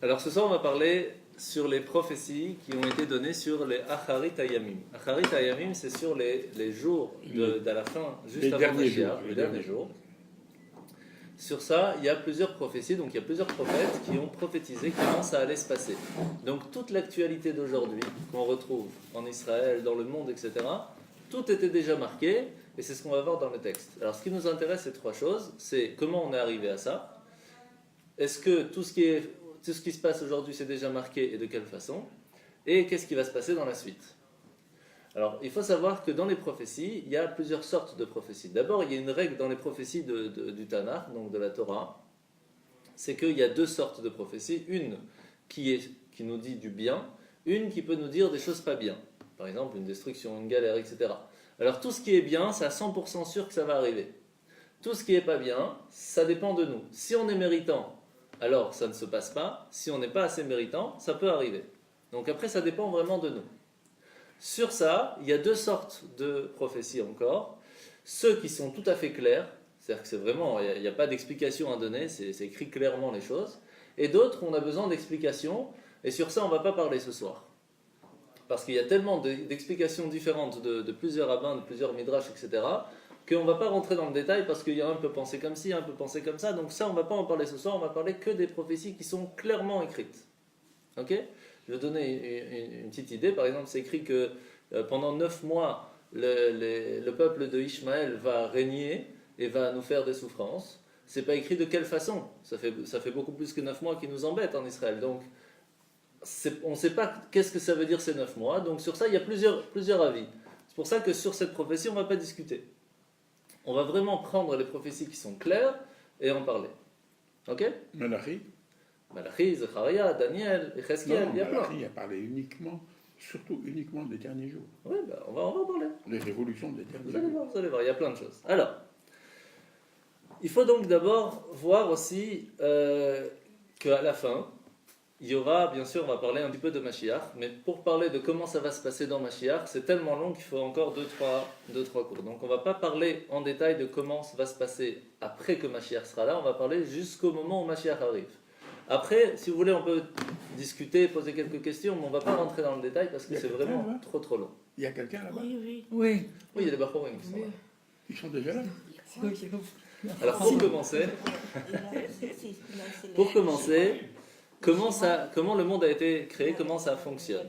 Alors ce soir, on va parler sur les prophéties qui ont été données sur les Acharit Hayamim. Acharit Hayamim, c'est sur les jours d'à la fin, juste avant Mashiach, les derniers jours. Sur ça, il y a plusieurs prophéties, donc il y a plusieurs prophètes qui ont prophétisé comment ça allait se passer. Donc toute l'actualité d'aujourd'hui qu'on retrouve en Israël, dans le monde, etc., tout était déjà marqué, et c'est ce qu'on va voir dans le texte. Alors ce qui nous intéresse, c'est trois choses. C'est comment on est arrivé à ça. Est-ce que tout ce qui se passe aujourd'hui, c'est déjà marqué, et de quelle façon? Et qu'est-ce qui va se passer dans la suite? Alors, il faut savoir que dans les prophéties, il y a plusieurs sortes de prophéties. D'abord, il y a une règle dans les prophéties du Tanakh, donc de la Torah, c'est qu'il y a deux sortes de prophéties. Une qui nous dit du bien, une qui peut nous dire des choses pas bien. Par exemple, une destruction, une galère, etc. Alors, tout ce qui est bien, c'est à 100% sûr que ça va arriver. Tout ce qui n'est pas bien, ça dépend de nous. Si on est méritant, alors ça ne se passe pas. Si on n'est pas assez méritant, ça peut arriver. Donc après, ça dépend vraiment de nous. Sur ça, il y a deux sortes de prophéties encore. Ceux qui sont tout à fait clairs, c'est-à-dire que c'est vraiment, il n'y a pas d'explication à donner, c'est écrit clairement les choses. Et d'autres, on a besoin d'explications, et sur ça, on ne va pas parler ce soir. Parce qu'il y a tellement d'explications différentes de plusieurs rabbins, de plusieurs midrash, etc., qu'on ne va pas rentrer dans le détail, parce qu'il y a un peut penser comme ci, un peut penser comme ça. Donc ça, on ne va pas en parler ce soir, on va parler que des prophéties qui sont clairement écrites. Ok ? Je vais donner une petite idée. Par exemple, c'est écrit que pendant 9 mois, le peuple de Ishmaël va régner et va nous faire des souffrances. C'est pas écrit de quelle façon. Ça fait beaucoup plus que 9 mois qui nous embêtent en Israël. Donc, on ne sait pas qu'est-ce que ça veut dire ces 9 mois. Donc, sur ça, il y a plusieurs avis. C'est pour ça que sur cette prophétie, on ne va pas discuter. On va vraiment prendre les prophéties qui sont claires et en parler. Ok ? Malachi, Zacharia, Daniel, Echeskiel, il y a plein. Malachi a parlé surtout uniquement des derniers jours. Oui, on va en parler. Les révolutions des derniers jours. Vous allez voir, il y a plein de choses. Alors, il faut donc d'abord voir aussi qu'à la fin, il y aura, bien sûr, on va parler un petit peu de Mashiach, mais pour parler de comment ça va se passer dans Mashiach, c'est tellement long qu'il faut encore 2-3 cours. Donc on ne va pas parler en détail de comment ça va se passer après que Mashiach sera là, on va parler jusqu'au moment où Mashiach arrive. Après, si vous voulez, on peut discuter, poser quelques questions, mais on ne va pas rentrer dans le détail parce que c'est vraiment trop long. Il y a quelqu'un là-bas? Oui. Oui, il y a des Bachorim qui sont là. Ils sont déjà là? Alors pour commencer, comment le monde a été créé, comment ça fonctionne.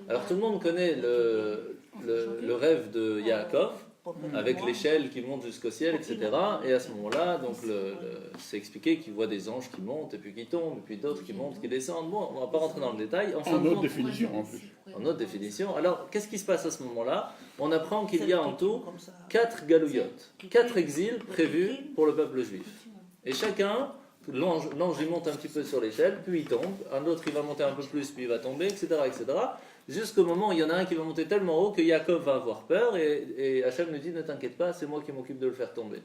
Alors tout le monde connaît le rêve de Yaakov, avec l'échelle qui monte jusqu'au ciel, etc. Et à ce moment-là, donc c'est expliqué qu'il voit des anges qui montent et puis qui tombent, et puis d'autres qui montent, qui descendent. Bon, on ne va pas rentrer dans le détail. En autre définition, en plus. En autre définition. Alors, qu'est-ce qui se passe à ce moment-là? On apprend qu'il y a en tout 4 galouillotes, 4 exils prévus pour le peuple juif. Et chacun, l'ange il monte un petit peu sur l'échelle, puis il tombe. Un autre, il va monter un peu plus, puis il va tomber, etc., etc. Jusqu'au moment où il y en a un qui va monter tellement haut que Yaakov va avoir peur et Hachem lui dit ne t'inquiète pas, c'est moi qui m'occupe de le faire tomber.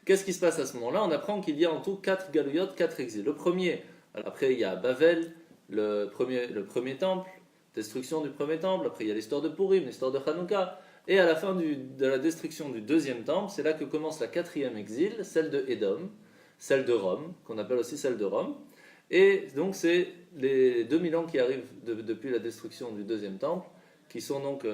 Qu'est-ce qui se passe à ce moment-là? On apprend qu'il y a en tout 4 galouillotes, 4 exils. Le premier, après il y a Bavel, le premier temple, destruction du premier temple, après il y a l'histoire de Purim, l'histoire de Hanouka, et à la fin de la destruction du deuxième temple, c'est là que commence la 4e exil, celle de Édom, celle de Rome, qu'on appelle aussi celle de Rome. Et donc c'est les 2000 ans qui arrivent depuis la destruction du deuxième temple, qui sont donc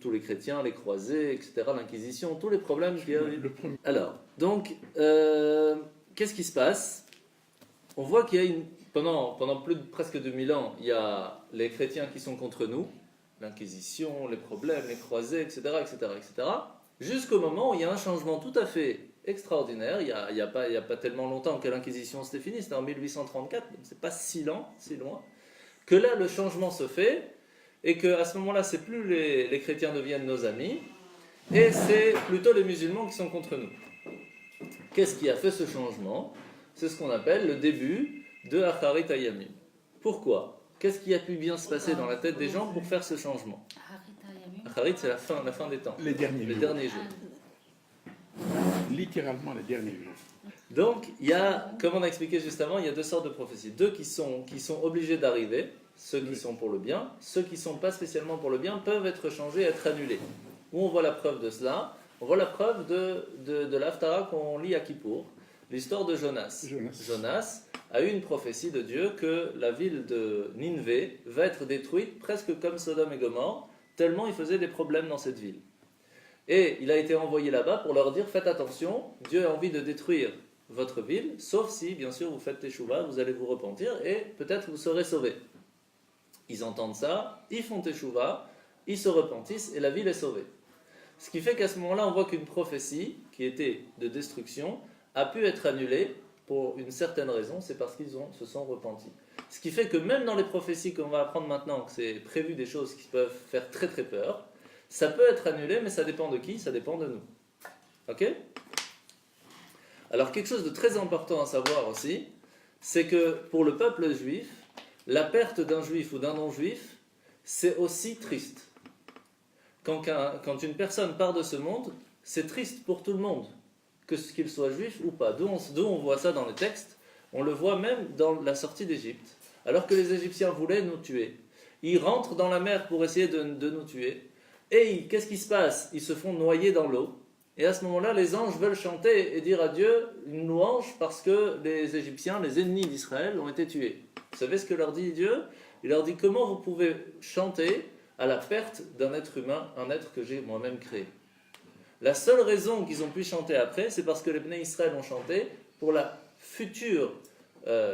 tous les chrétiens, les croisés, etc., l'Inquisition, tous les problèmes qu'il y a eu. Alors, donc, qu'est-ce qui se passe? On voit qu'il y a pendant presque 2000 ans, il y a les chrétiens qui sont contre nous, l'Inquisition, les problèmes, les croisés, etc., etc., etc., jusqu'au moment où il y a un changement tout à fait extraordinaire. Il y a pas tellement longtemps que l'Inquisition s'était finie, c'était en 1834, donc c'est pas si loin, que là le changement se fait, et qu'à ce moment-là, c'est plus les chrétiens deviennent nos amis, et c'est plutôt les musulmans qui sont contre nous. Qu'est-ce qui a fait ce changement? C'est ce qu'on appelle le début de Acharit Hayamim. Pourquoi? Qu'est-ce qui a pu bien se passer dans la tête des gens pour faire ce changement? Acharit, c'est la fin des temps. Les derniers jours. Jours. Littéralement les derniers jours. Donc, comme on a expliqué juste avant, il y a deux sortes de prophéties. Deux qui sont obligés d'arriver, ceux qui sont pour le bien. Ceux qui ne sont pas spécialement pour le bien peuvent être changés, être annulés. Où on voit la preuve de cela? On voit la preuve de l'Haftara qu'on lit à Kippour. l'histoire de Jonas. Jonas a eu une prophétie de Dieu que la ville de Ninvé va être détruite presque comme Sodome et Gomorrhe, tellement il faisait des problèmes dans cette ville. Et il a été envoyé là-bas pour leur dire, faites attention, Dieu a envie de détruire votre ville, sauf si, bien sûr, vous faites teshuva, vous allez vous repentir et peut-être vous serez sauvés. Ils entendent ça, ils font teshuva, ils se repentissent et la ville est sauvée. Ce qui fait qu'à ce moment-là, on voit qu'une prophétie qui était de destruction a pu être annulée pour une certaine raison, c'est parce qu'ils se sont repentis. Ce qui fait que même dans les prophéties qu'on va apprendre maintenant, que c'est prévu des choses qui peuvent faire très très peur, ça peut être annulé, mais ça dépend de qui? Ça dépend de nous. Ok? Alors quelque chose de très important à savoir aussi, c'est que pour le peuple juif, la perte d'un juif ou d'un non-juif, c'est aussi triste. Quand une personne part de ce monde, c'est triste pour tout le monde, qu'il soit juif ou pas. D'où on voit ça dans les textes, on le voit même dans la sortie d'Égypte. Alors que les Égyptiens voulaient nous tuer, ils rentrent dans la mer pour essayer de nous tuer, et qu'est-ce qui se passe? Ils se font noyer dans l'eau, et à ce moment-là, les anges veulent chanter et dire à Dieu une louange parce que les Égyptiens, les ennemis d'Israël, ont été tués. Vous savez ce que leur dit Dieu? Il leur dit, comment vous pouvez chanter à la perte d'un être humain, un être que j'ai moi-même créé? La seule raison qu'ils ont pu chanter après, c'est parce que les Bnei Israël ont chanté pour la future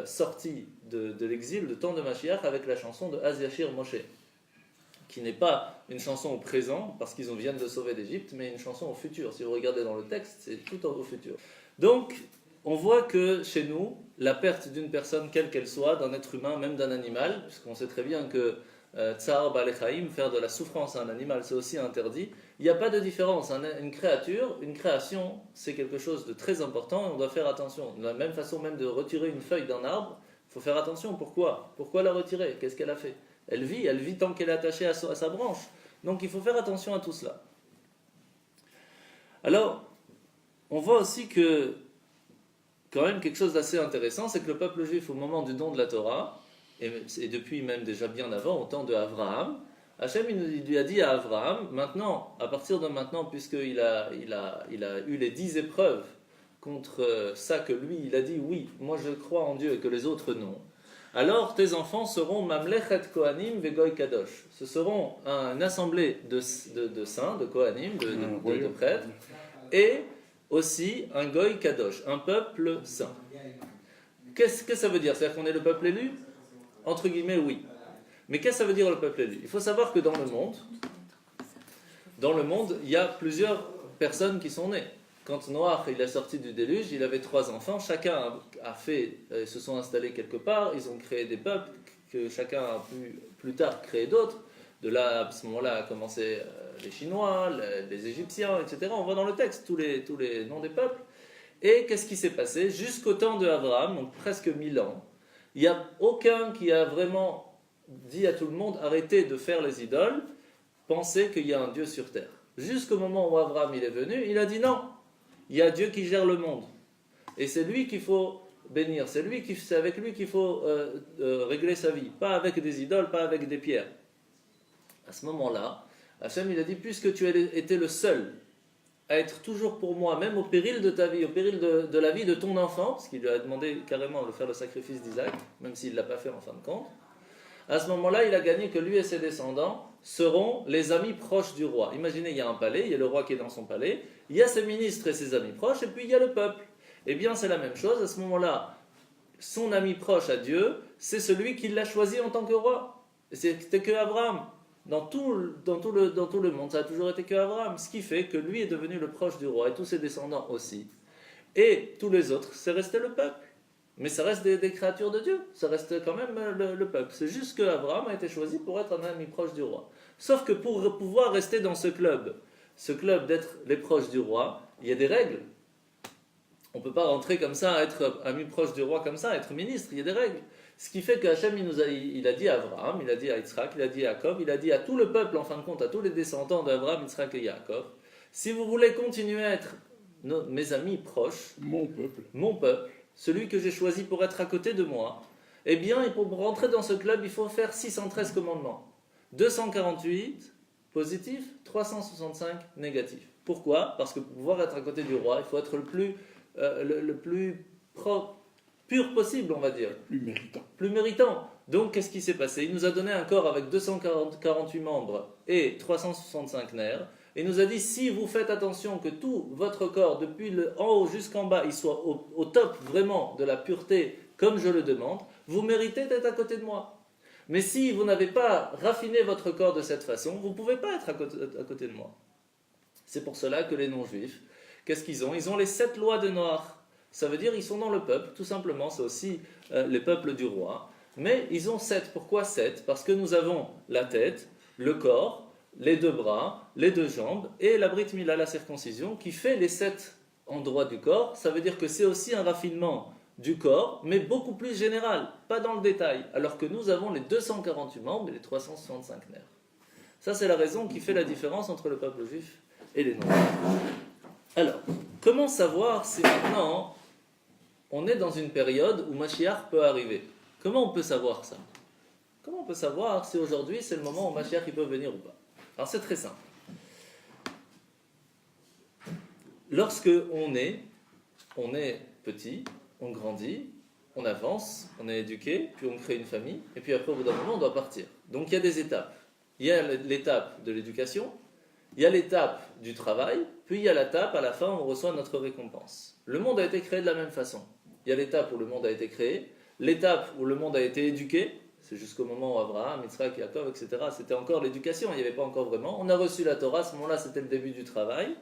sortie de l'exil, de temps de Mashiach, avec la chanson de Az Yashir Moshe, qui n'est pas une chanson au présent, parce qu'ils viennent de sauver l'Égypte, mais une chanson au futur. Si vous regardez dans le texte, c'est tout au futur. Donc, on voit que chez nous, la perte d'une personne, quelle qu'elle soit, d'un être humain, même d'un animal, puisqu'on sait très bien que Tsar Balechaim, faire de la souffrance à un animal, c'est aussi interdit. Il n'y a pas de différence. Une création, c'est quelque chose de très important et on doit faire attention. De la même façon, même de retirer une feuille d'un arbre, il faut faire attention. Pourquoi la retirer? Qu'est-ce qu'elle a fait? Elle vit tant qu'elle est attachée à sa branche. Donc il faut faire attention à tout cela. Alors, on voit aussi que, quand même, quelque chose d'assez intéressant, c'est que le peuple juif, au moment du don de la Torah, et depuis même déjà bien avant, au temps de Abraham, Hachem il lui a dit à Abraham, maintenant, à partir de maintenant, puisqu'il a eu les 10 épreuves contre ça que lui, il a dit, oui, moi je crois en Dieu et que les autres non, alors tes enfants seront Mamlechet Kohanim Vegoy Kadosh. Ce seront une assemblée de saints, de Kohanim, de prêtres, et aussi un Goy Kadosh, un peuple saint. Qu'est-ce que ça veut dire? C'est-à-dire qu'on est le peuple élu? Entre guillemets, oui. Mais qu'est-ce que ça veut dire le peuple élu? Il faut savoir que dans le monde, il y a plusieurs personnes qui sont nées. Quand Noach il est sorti du déluge, il avait 3 enfants. Chacun se sont installés quelque part. Ils ont créé des peuples que chacun a pu plus tard créer d'autres. De là, à ce moment-là, a commencé les Chinois, les Égyptiens, etc. On voit dans le texte tous les noms des peuples. Et qu'est-ce qui s'est passé? Jusqu'au temps d'Abraham, donc presque 1000 ans, il n'y a aucun qui a vraiment dit à tout le monde arrêtez de faire les idoles, pensez qu'il y a un Dieu sur terre. Jusqu'au moment où Abraham il est venu, il a dit non, il y a Dieu qui gère le monde. Et c'est lui qu'il faut bénir, c'est avec lui qu'il faut régler sa vie, pas avec des idoles, pas avec des pierres. À ce moment-là, Hachem il a dit puisque tu as été le seul à être toujours pour moi, même au péril de ta vie, au péril de la vie de ton enfant, parce qu'il lui a demandé carrément de faire le sacrifice d'Isaac, même s'il ne l'a pas fait en fin de compte, à ce moment-là, il a gagné que lui et ses descendants seront les amis proches du roi. Imaginez, il y a un palais, il y a le roi qui est dans son palais, il y a ses ministres et ses amis proches, et puis il y a le peuple. Eh bien, c'est la même chose, à ce moment-là, son ami proche à Dieu, c'est celui qui l'a choisi en tant que roi. Et c'était que Abraham. Dans tout le monde, ça a toujours été que Abraham, ce qui fait que lui est devenu le proche du roi, et tous ses descendants aussi. Et tous les autres, c'est resté le peuple. Mais ça reste des créatures de Dieu, ça reste quand même le peuple. C'est juste qu'Abraham a été choisi pour être un ami proche du roi. Sauf que pour pouvoir rester dans ce club d'être les proches du roi, il y a des règles. On ne peut pas rentrer comme ça, être ami proche du roi comme ça, être ministre, il y a des règles. Ce qui fait qu'Hachem, il a dit à Abraham, il a dit à Yitzhak, il a dit à Jacob, il a dit à tout le peuple, en fin de compte, à tous les descendants d'Abraham, Yitzhak et Jacob, si vous voulez continuer à être mes amis proches, mon peuple, celui que j'ai choisi pour être à côté de moi, eh bien, pour rentrer dans ce club, il faut faire 613 commandements. 248 positifs, 365 négatifs. Pourquoi? Parce que pour pouvoir être à côté du roi, il faut être le plus pur possible, on va dire. Plus méritant. Plus méritant. Donc, qu'est-ce qui s'est passé? Il nous a donné un corps avec 248 membres et 365 nerfs. Et il nous a dit, si vous faites attention que tout votre corps, depuis le en haut jusqu'en bas, il soit au top vraiment de la pureté, comme je le demande, vous méritez d'être à côté de moi. Mais si vous n'avez pas raffiné votre corps de cette façon, vous ne pouvez pas être à côté de moi. C'est pour cela que les non-juifs, qu'est-ce qu'ils ont? Ils ont les 7 lois de Noach. Ça veut dire qu'ils sont dans le peuple, tout simplement, c'est aussi les peuples du roi. Mais ils ont 7. Pourquoi 7? Parce que nous avons la tête, le corps, les 2 bras, les 2 jambes et la brit mila, la circoncision, qui fait les 7 endroits du corps. Ça veut dire que c'est aussi un raffinement du corps, mais beaucoup plus général, pas dans le détail. Alors que nous avons les 248 membres et les 365 nerfs. Ça, c'est la raison qui fait la différence entre le peuple juif et les non-juifs. Alors, comment savoir si maintenant on est dans une période où Mashiach peut arriver? Comment on peut savoir ça? Comment on peut savoir si aujourd'hui c'est le moment où Mashiach il peut venir ou pas? Alors c'est très simple. Lorsque on est petit, on grandit, on avance, on est éduqué, puis on crée une famille, et puis après au bout d'un moment on doit partir. Donc il y a des étapes. Il y a l'étape de l'éducation, il y a l'étape du travail, puis il y a l'étape à la fin où on reçoit notre récompense. Le monde a été créé de la même façon. Il y a l'étape où le monde a été créé, l'étape où le monde a été éduqué, c'est jusqu'au moment où Abraham, Yitzhak, Yaakov, etc. C'était encore l'éducation, il n'y avait pas encore vraiment. On a reçu la Torah, à ce moment-là c'était le début du travail.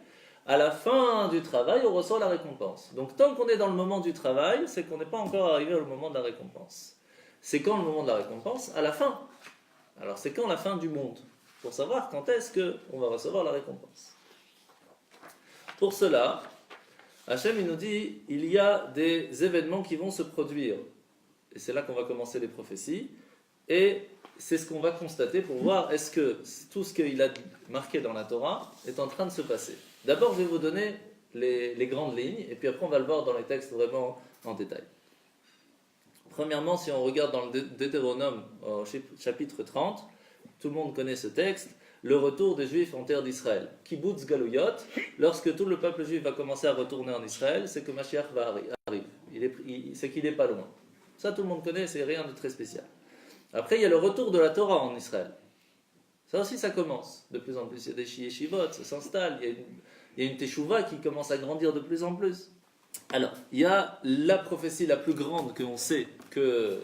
À la fin du travail, on reçoit la récompense. Donc tant qu'on est dans le moment du travail, c'est qu'on n'est pas encore arrivé au moment de la récompense. C'est quand le moment de la récompense? À la fin. Alors c'est quand la fin du monde? Pour savoir quand est-ce qu'on va recevoir la récompense. Pour cela, Hachem il nous dit, il y a des événements qui vont se produire. Et c'est là qu'on va commencer les prophéties. Et c'est ce qu'on va constater pour voir est-ce que tout ce qu'il a marqué dans la Torah est en train de se passer. D'abord, je vais vous donner les grandes lignes, et puis après on va le voir dans les textes vraiment en détail. Premièrement, si on regarde dans le Deutéronome, au chapitre 30, tout le monde connaît ce texte, le retour des Juifs en terre d'Israël. Kibbutz Galuyot, lorsque tout le peuple juif va commencer à retourner en Israël, c'est que Mashiach arrive. C'est qu'il n'est pas loin. Ça, tout le monde connaît, c'est rien de très spécial. Après, il y a le retour de la Torah en Israël. Ça aussi, ça commence. De plus en plus, il y a des yeshivot, ça s'installe. Il y a une teshuva qui commence à grandir de plus en plus. Alors, il y a la prophétie la plus grande qu'on sait que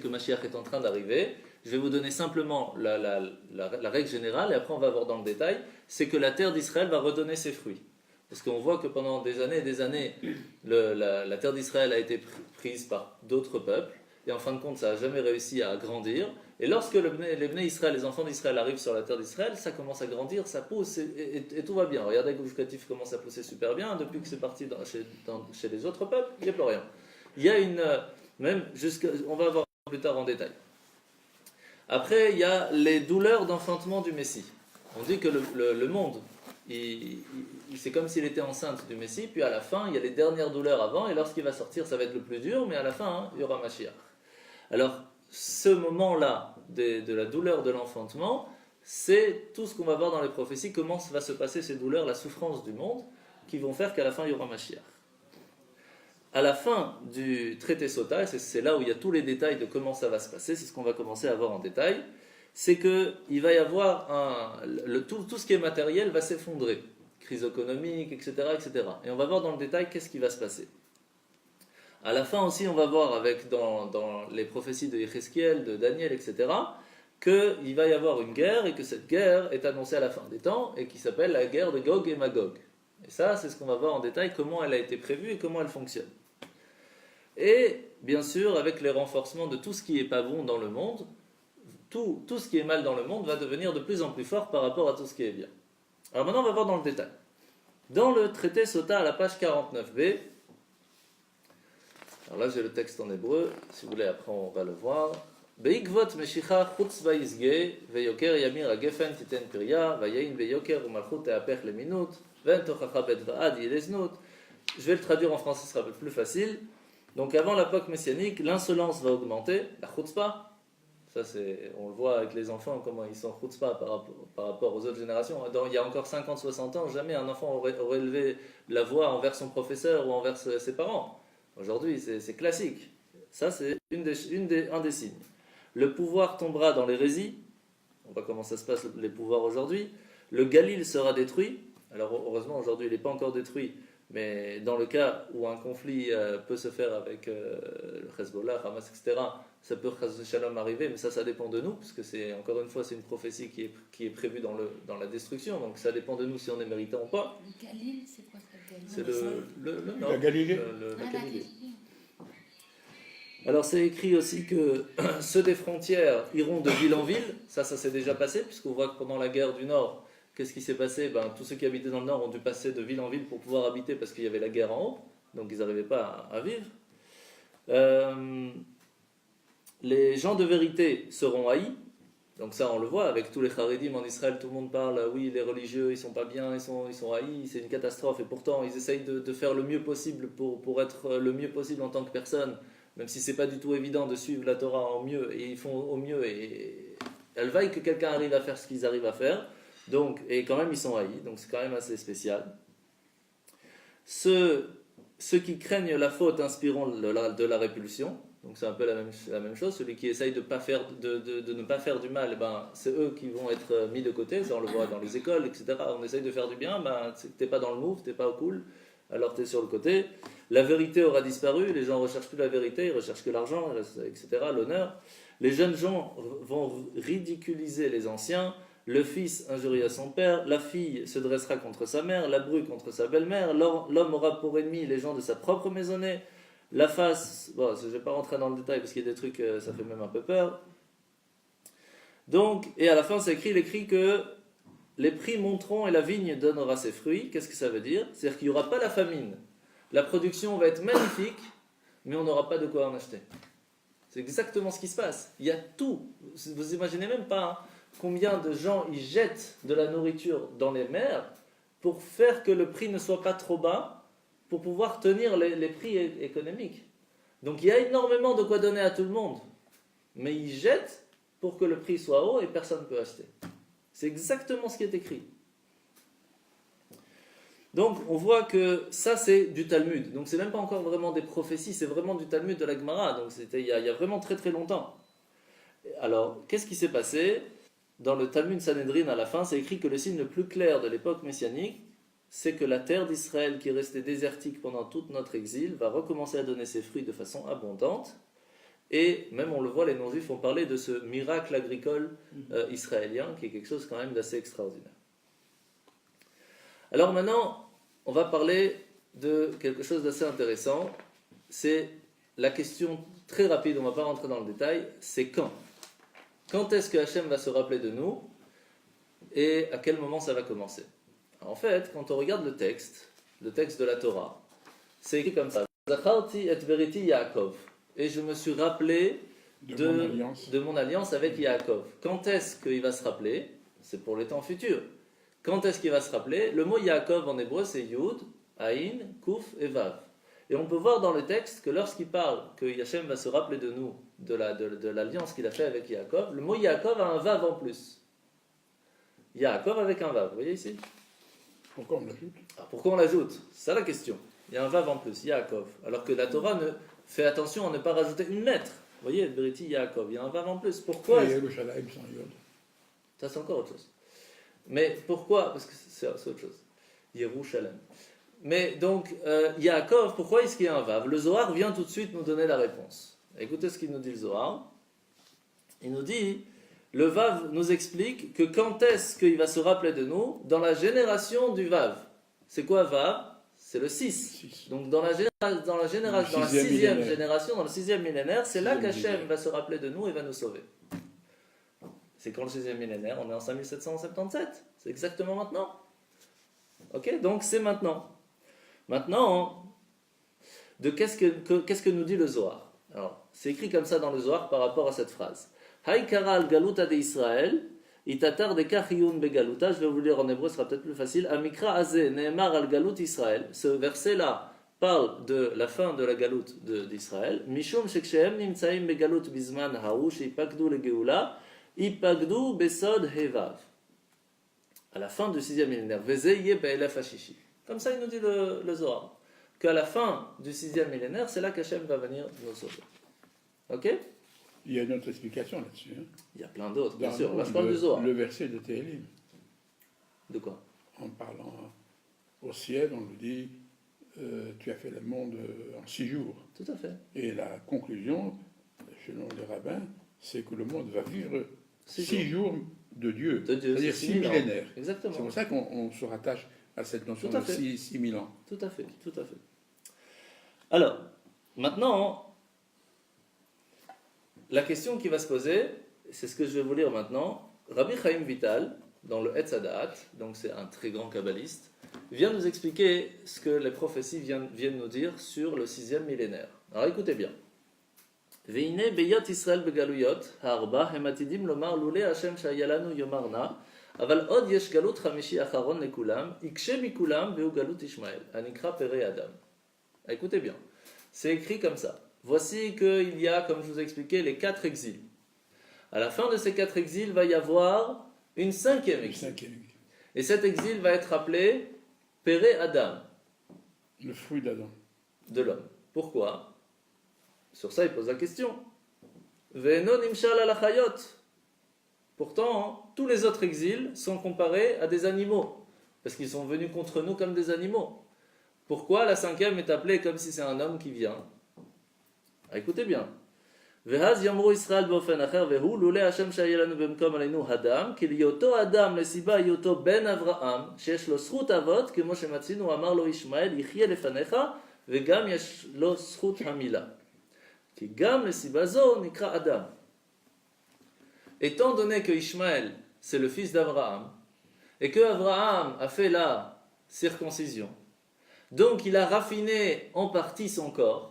Mashiach est en train d'arriver. Je vais vous donner simplement la règle générale, et après on va voir dans le détail. C'est que la terre d'Israël va redonner ses fruits. Parce qu'on voit que pendant des années et des années, la terre d'Israël a été prise par d'autres peuples. Et en fin de compte, ça n'a jamais réussi à grandir. Et lorsque les Bnei Israël, les enfants d'Israël arrivent sur la terre d'Israël, ça commence à grandir, ça pousse et tout va bien. Regardez, Gouv Katif commence à pousser super bien. Depuis que c'est parti chez les autres peuples, il n'y a plus rien. Il y a on va voir plus tard en détail. Après, il y a les douleurs d'enfantement du Messie. On dit que le monde, c'est comme s'il était enceinte du Messie, puis à la fin, il y a les dernières douleurs avant, et lorsqu'il va sortir, ça va être le plus dur, mais à la fin, il y aura Mashiach. Alors, ce moment-là de la douleur de l'enfantement, c'est tout ce qu'on va voir dans les prophéties, comment va se passer ces douleurs, la souffrance du monde, qui vont faire qu'à la fin, il y aura Mashiach. À la fin du traité Sota, c'est là où il y a tous les détails de comment ça va se passer, c'est ce qu'on va commencer à voir en détail, c'est qu'il va y avoir tout ce qui est matériel va s'effondrer, crise économique, etc., etc. Et on va voir dans le détail qu'est-ce qui va se passer. À la fin aussi, on va voir dans les prophéties de Yechezkiel, de Daniel, etc., qu'il va y avoir une guerre et que cette guerre est annoncée à la fin des temps et qui s'appelle la guerre de Gog et Magog. Et ça, c'est ce qu'on va voir en détail, comment elle a été prévue et comment elle fonctionne. Et bien sûr, avec les renforcements de tout ce qui n'est pas bon dans le monde, tout ce qui est mal dans le monde va devenir de plus en plus fort par rapport à tout ce qui est bien. Alors maintenant, on va voir dans le détail. Dans le traité Sota, à la page 49b, alors là j'ai le texte en hébreu, si vous voulez après on va le voir. Beikvot meshicha chutz vayizge, veyoker yamir agefen titen pirya, vayein veyoker umalchut teapech leminut, ven tochacha bet vaad yileznut. Je vais le traduire en français, ce sera un peu plus facile. Donc avant l'époque messianique, l'insolence va augmenter, la chutzpah. Ça, on le voit avec les enfants, comment ils sont chutzpah par rapport aux autres générations. Il y a encore 50-60 ans, jamais un enfant aurait élevé la voix envers son professeur ou envers ses parents. Aujourd'hui, c'est classique. Ça, c'est un des signes. Le pouvoir tombera dans l'hérésie. On voit comment ça se passe, les pouvoirs aujourd'hui. Le Galil sera détruit. Alors, heureusement, aujourd'hui, il n'est pas encore détruit. Mais dans le cas où un conflit peut se faire avec le Hezbollah, Hamas, etc., ça peut Shalom arriver, mais ça dépend de nous, parce que encore une fois, c'est une prophétie qui est prévue dans la destruction, donc ça dépend de nous si on est méritant ou pas. Le Galil, c'est quoi ça, Galil? C'est le nord, la Galilée. la Galilée. Alors c'est écrit aussi que ceux des frontières iront de ville en ville, ça s'est déjà passé, puisqu'on voit que pendant la guerre du Nord, qu'est-ce qui s'est passé? Tous ceux qui habitaient dans le Nord ont dû passer de ville en ville pour pouvoir habiter, parce qu'il y avait la guerre en haut, donc ils n'arrivaient pas à vivre. Les gens de vérité seront haïs, donc ça on le voit avec tous les Haredim en Israël, tout le monde parle, oui les religieux ils sont pas bien, ils sont haïs, c'est une catastrophe, et pourtant ils essayent de faire le mieux possible pour être le mieux possible en tant que personne, même si c'est pas du tout évident de suivre la Torah au mieux, et ils font au mieux, et elle vaille que quelqu'un arrive à faire ce qu'ils arrivent à faire, donc, et quand même ils sont haïs, donc c'est quand même assez spécial. Ceux qui craignent la faute inspireront de la répulsion. Donc c'est un peu la même chose. Celui qui essaye de ne pas faire du mal, c'est eux qui vont être mis de côté. Ça on le voit dans les écoles, etc. On essaye de faire du bien, t'es pas dans le move, t'es pas cool, alors t'es sur le côté. La vérité aura disparu, les gens ne recherchent plus la vérité, ils recherchent que l'argent, etc., l'honneur. Les jeunes gens vont ridiculiser les anciens. Le fils injurie à son père, la fille se dressera contre sa mère, la bru contre sa belle-mère, l'homme aura pour ennemi les gens de sa propre maisonnée. La face, bon, je ne vais pas rentrer dans le détail parce qu'il y a des trucs, ça fait même un peu peur. Donc, et à la fin, c'est écrit que les prix monteront et la vigne donnera ses fruits. Qu'est-ce que ça veut dire? C'est-à-dire qu'il n'y aura pas la famine. La production va être magnifique, mais on n'aura pas de quoi en acheter. C'est exactement ce qui se passe. Il y a tout. Vous imaginez même pas combien de gens ils jettent de la nourriture dans les mers pour faire que le prix ne soit pas trop bas, pour pouvoir tenir les prix économiques. Donc il y a énormément de quoi donner à tout le monde, mais ils jettent pour que le prix soit haut et personne ne peut acheter. C'est exactement ce qui est écrit. Donc on voit que ça c'est du Talmud, donc c'est même pas encore vraiment des prophéties, c'est vraiment du Talmud de la Gemara, donc c'était il y a vraiment très très longtemps. Alors qu'est-ce qui s'est passé? Dans le Talmud Sanhedrin à la fin, c'est écrit que le signe le plus clair de l'époque messianique, c'est que la terre d'Israël, qui est restée désertique pendant tout notre exil, va recommencer à donner ses fruits de façon abondante. Et même, on le voit, les non-juifs ont parlé de ce miracle agricole israélien, qui est quelque chose quand même d'assez extraordinaire. Alors maintenant, on va parler de quelque chose d'assez intéressant. C'est la question très rapide, on ne va pas rentrer dans le détail, c'est quand? Quand est-ce que Hachem va se rappeler de nous? Et à quel moment ça va commencer? En fait, quand on regarde le texte de la Torah, c'est écrit comme ça. Zacharti et veriti Yaakov. Et je me suis rappelé de mon alliance avec Yaakov. Quand est-ce qu'il va se rappeler? C'est pour les temps futurs. Quand est-ce qu'il va se rappeler? Le mot Yaakov en hébreu, c'est Yud, Aïn, Kuf et Vav. Et on peut voir dans le texte que lorsqu'il parle que Hachem va se rappeler de nous, de l'alliance qu'il a fait avec Yaakov, le mot Yaakov a un Vav en plus. Yaakov avec un Vav, vous voyez ici? Pourquoi on l'ajoute? Pourquoi on l'ajoute? C'est ça la question. Il y a un Vav en plus, Yaakov. Alors que la Torah fait attention à ne pas rajouter une lettre. Vous voyez, Beriti Yaakov, il y a un Vav en plus. Pourquoi? Et Yerushalayim sans Yod. Ça c'est encore autre chose. Mais pourquoi? Parce que c'est autre chose. Yerushalayim. Mais donc, Yaakov, pourquoi est-ce qu'il y a un Vav? Le Zohar vient tout de suite nous donner la réponse. Écoutez ce qu'il nous dit le Zohar. Il nous dit... Le Vav nous explique que quand est-ce qu'il va se rappeler de nous? Dans la génération du Vav. C'est quoi Vav? C'est le 6. Donc dans la sixième génération, dans le 6e millénaire, c'est là qu'Hachem va se rappeler de nous et va nous sauver. C'est quand le 6e millénaire? On est en 5777. C'est exactement maintenant. Ok? Donc c'est maintenant. Maintenant, qu'est-ce que nous dit le Zohar? Alors, c'est écrit comme ça dans le Zohar par rapport à cette phrase. Haïkara al galuta de Israël, itatar de kachiyun begaluta, je vais vous le lire en hébreu, ce sera peut-être plus facile. Amikra azé neemar al galut Israël. Ce verset-là parle de la fin de la galoute d'Israël. Mishum shekshem nimtsaim begalut bizman haouch, ipagdu le geula, ipagdu besod hevav. À la fin du 6e millénaire, Vezeye be'elef hashishi. Comme ça, il nous dit le Zohar. qu'à la fin du 6e millénaire, c'est là qu'Hachem va venir nous sauver. Ok? Il y a une autre explication là-dessus. Hein. Il y a plein d'autres, bien Dans sûr. Là, je parle du Zohar. le verset de Téhélim. De quoi? En parlant au ciel, on nous dit tu as fait le monde en 6 jours. Tout à fait. Et la conclusion, selon les rabbins, c'est que le monde va vivre 6 jours de Dieu. C'est-à-dire 6 millénaires. Exactement. C'est pour ça qu'on se rattache à cette notion de 6 000 ans. Tout à fait, tout à fait. Alors, maintenant, la question qui va se poser, c'est ce que je vais vous lire maintenant. Rabbi Chaim Vital, dans le Etz Hadaat, donc c'est un très grand kabbaliste, vient nous expliquer ce que les prophéties viennent nous dire sur le 6e millénaire. Alors écoutez bien. Veine beyot Israël begaluyot, harba hematidim lomar lule Hashem shayalanu yomarna, aval od yesh galut chamishi acharon lekulam, ikshe bikulam veu galut Ishmael, anikra pere Adam. Écoutez bien. C'est écrit comme ça. Voici qu'il y a, comme je vous ai expliqué, les 4 exils. À la fin de ces 4 exils, il va y avoir une 5e exil. Et cet exil va être appelé Péré Adam. Le fruit d'Adam. De l'homme. Pourquoi? Sur ça, il pose la question. Ve'eno nimshal al achayot. Pourtant, tous les autres exils sont comparés à des animaux. Parce qu'ils sont venus contre nous comme des animaux. Pourquoi la 5e est appelée comme si c'est un homme qui vient? Écoutez bien. ואז יאמרו ישראל באופן אחר, והוא לולא השם שהיה לנו במקום עלינו הדם, כי להיותו אדם לסיבה היותו בן אברהם, שיש לו זכות אבות, כמו שמצינו, אמר לו ישמעאל, יחיה לפניך, וגם יש לו זכות המילה. כי גם לסיבה זו נקרא אדם. Étant donné que Ishmaël, c'est le fils d'Abraham, et que Abraham a fait la circoncision, donc il a raffiné en partie son corps,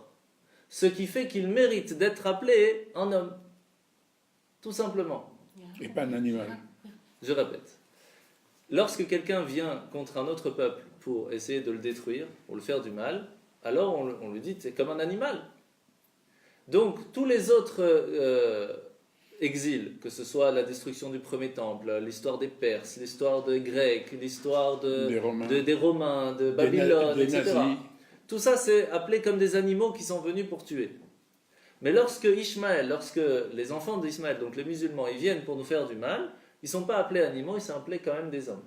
ce qui fait qu'il mérite d'être appelé un homme. Tout simplement. Et pas un animal. Je répète. Lorsque quelqu'un vient contre un autre peuple pour essayer de le détruire, pour le faire du mal, alors on lui dit c'est comme un animal. Donc tous les autres exils, que ce soit la destruction du premier temple, l'histoire des Perses, l'histoire des Grecs, l'histoire des Romains, de Babylone, etc. Tout ça, c'est appelé comme des animaux qui sont venus pour tuer. Mais lorsque les enfants d'Ismaël, donc les musulmans, ils viennent pour nous faire du mal, ils ne sont pas appelés animaux, ils sont appelés quand même des hommes.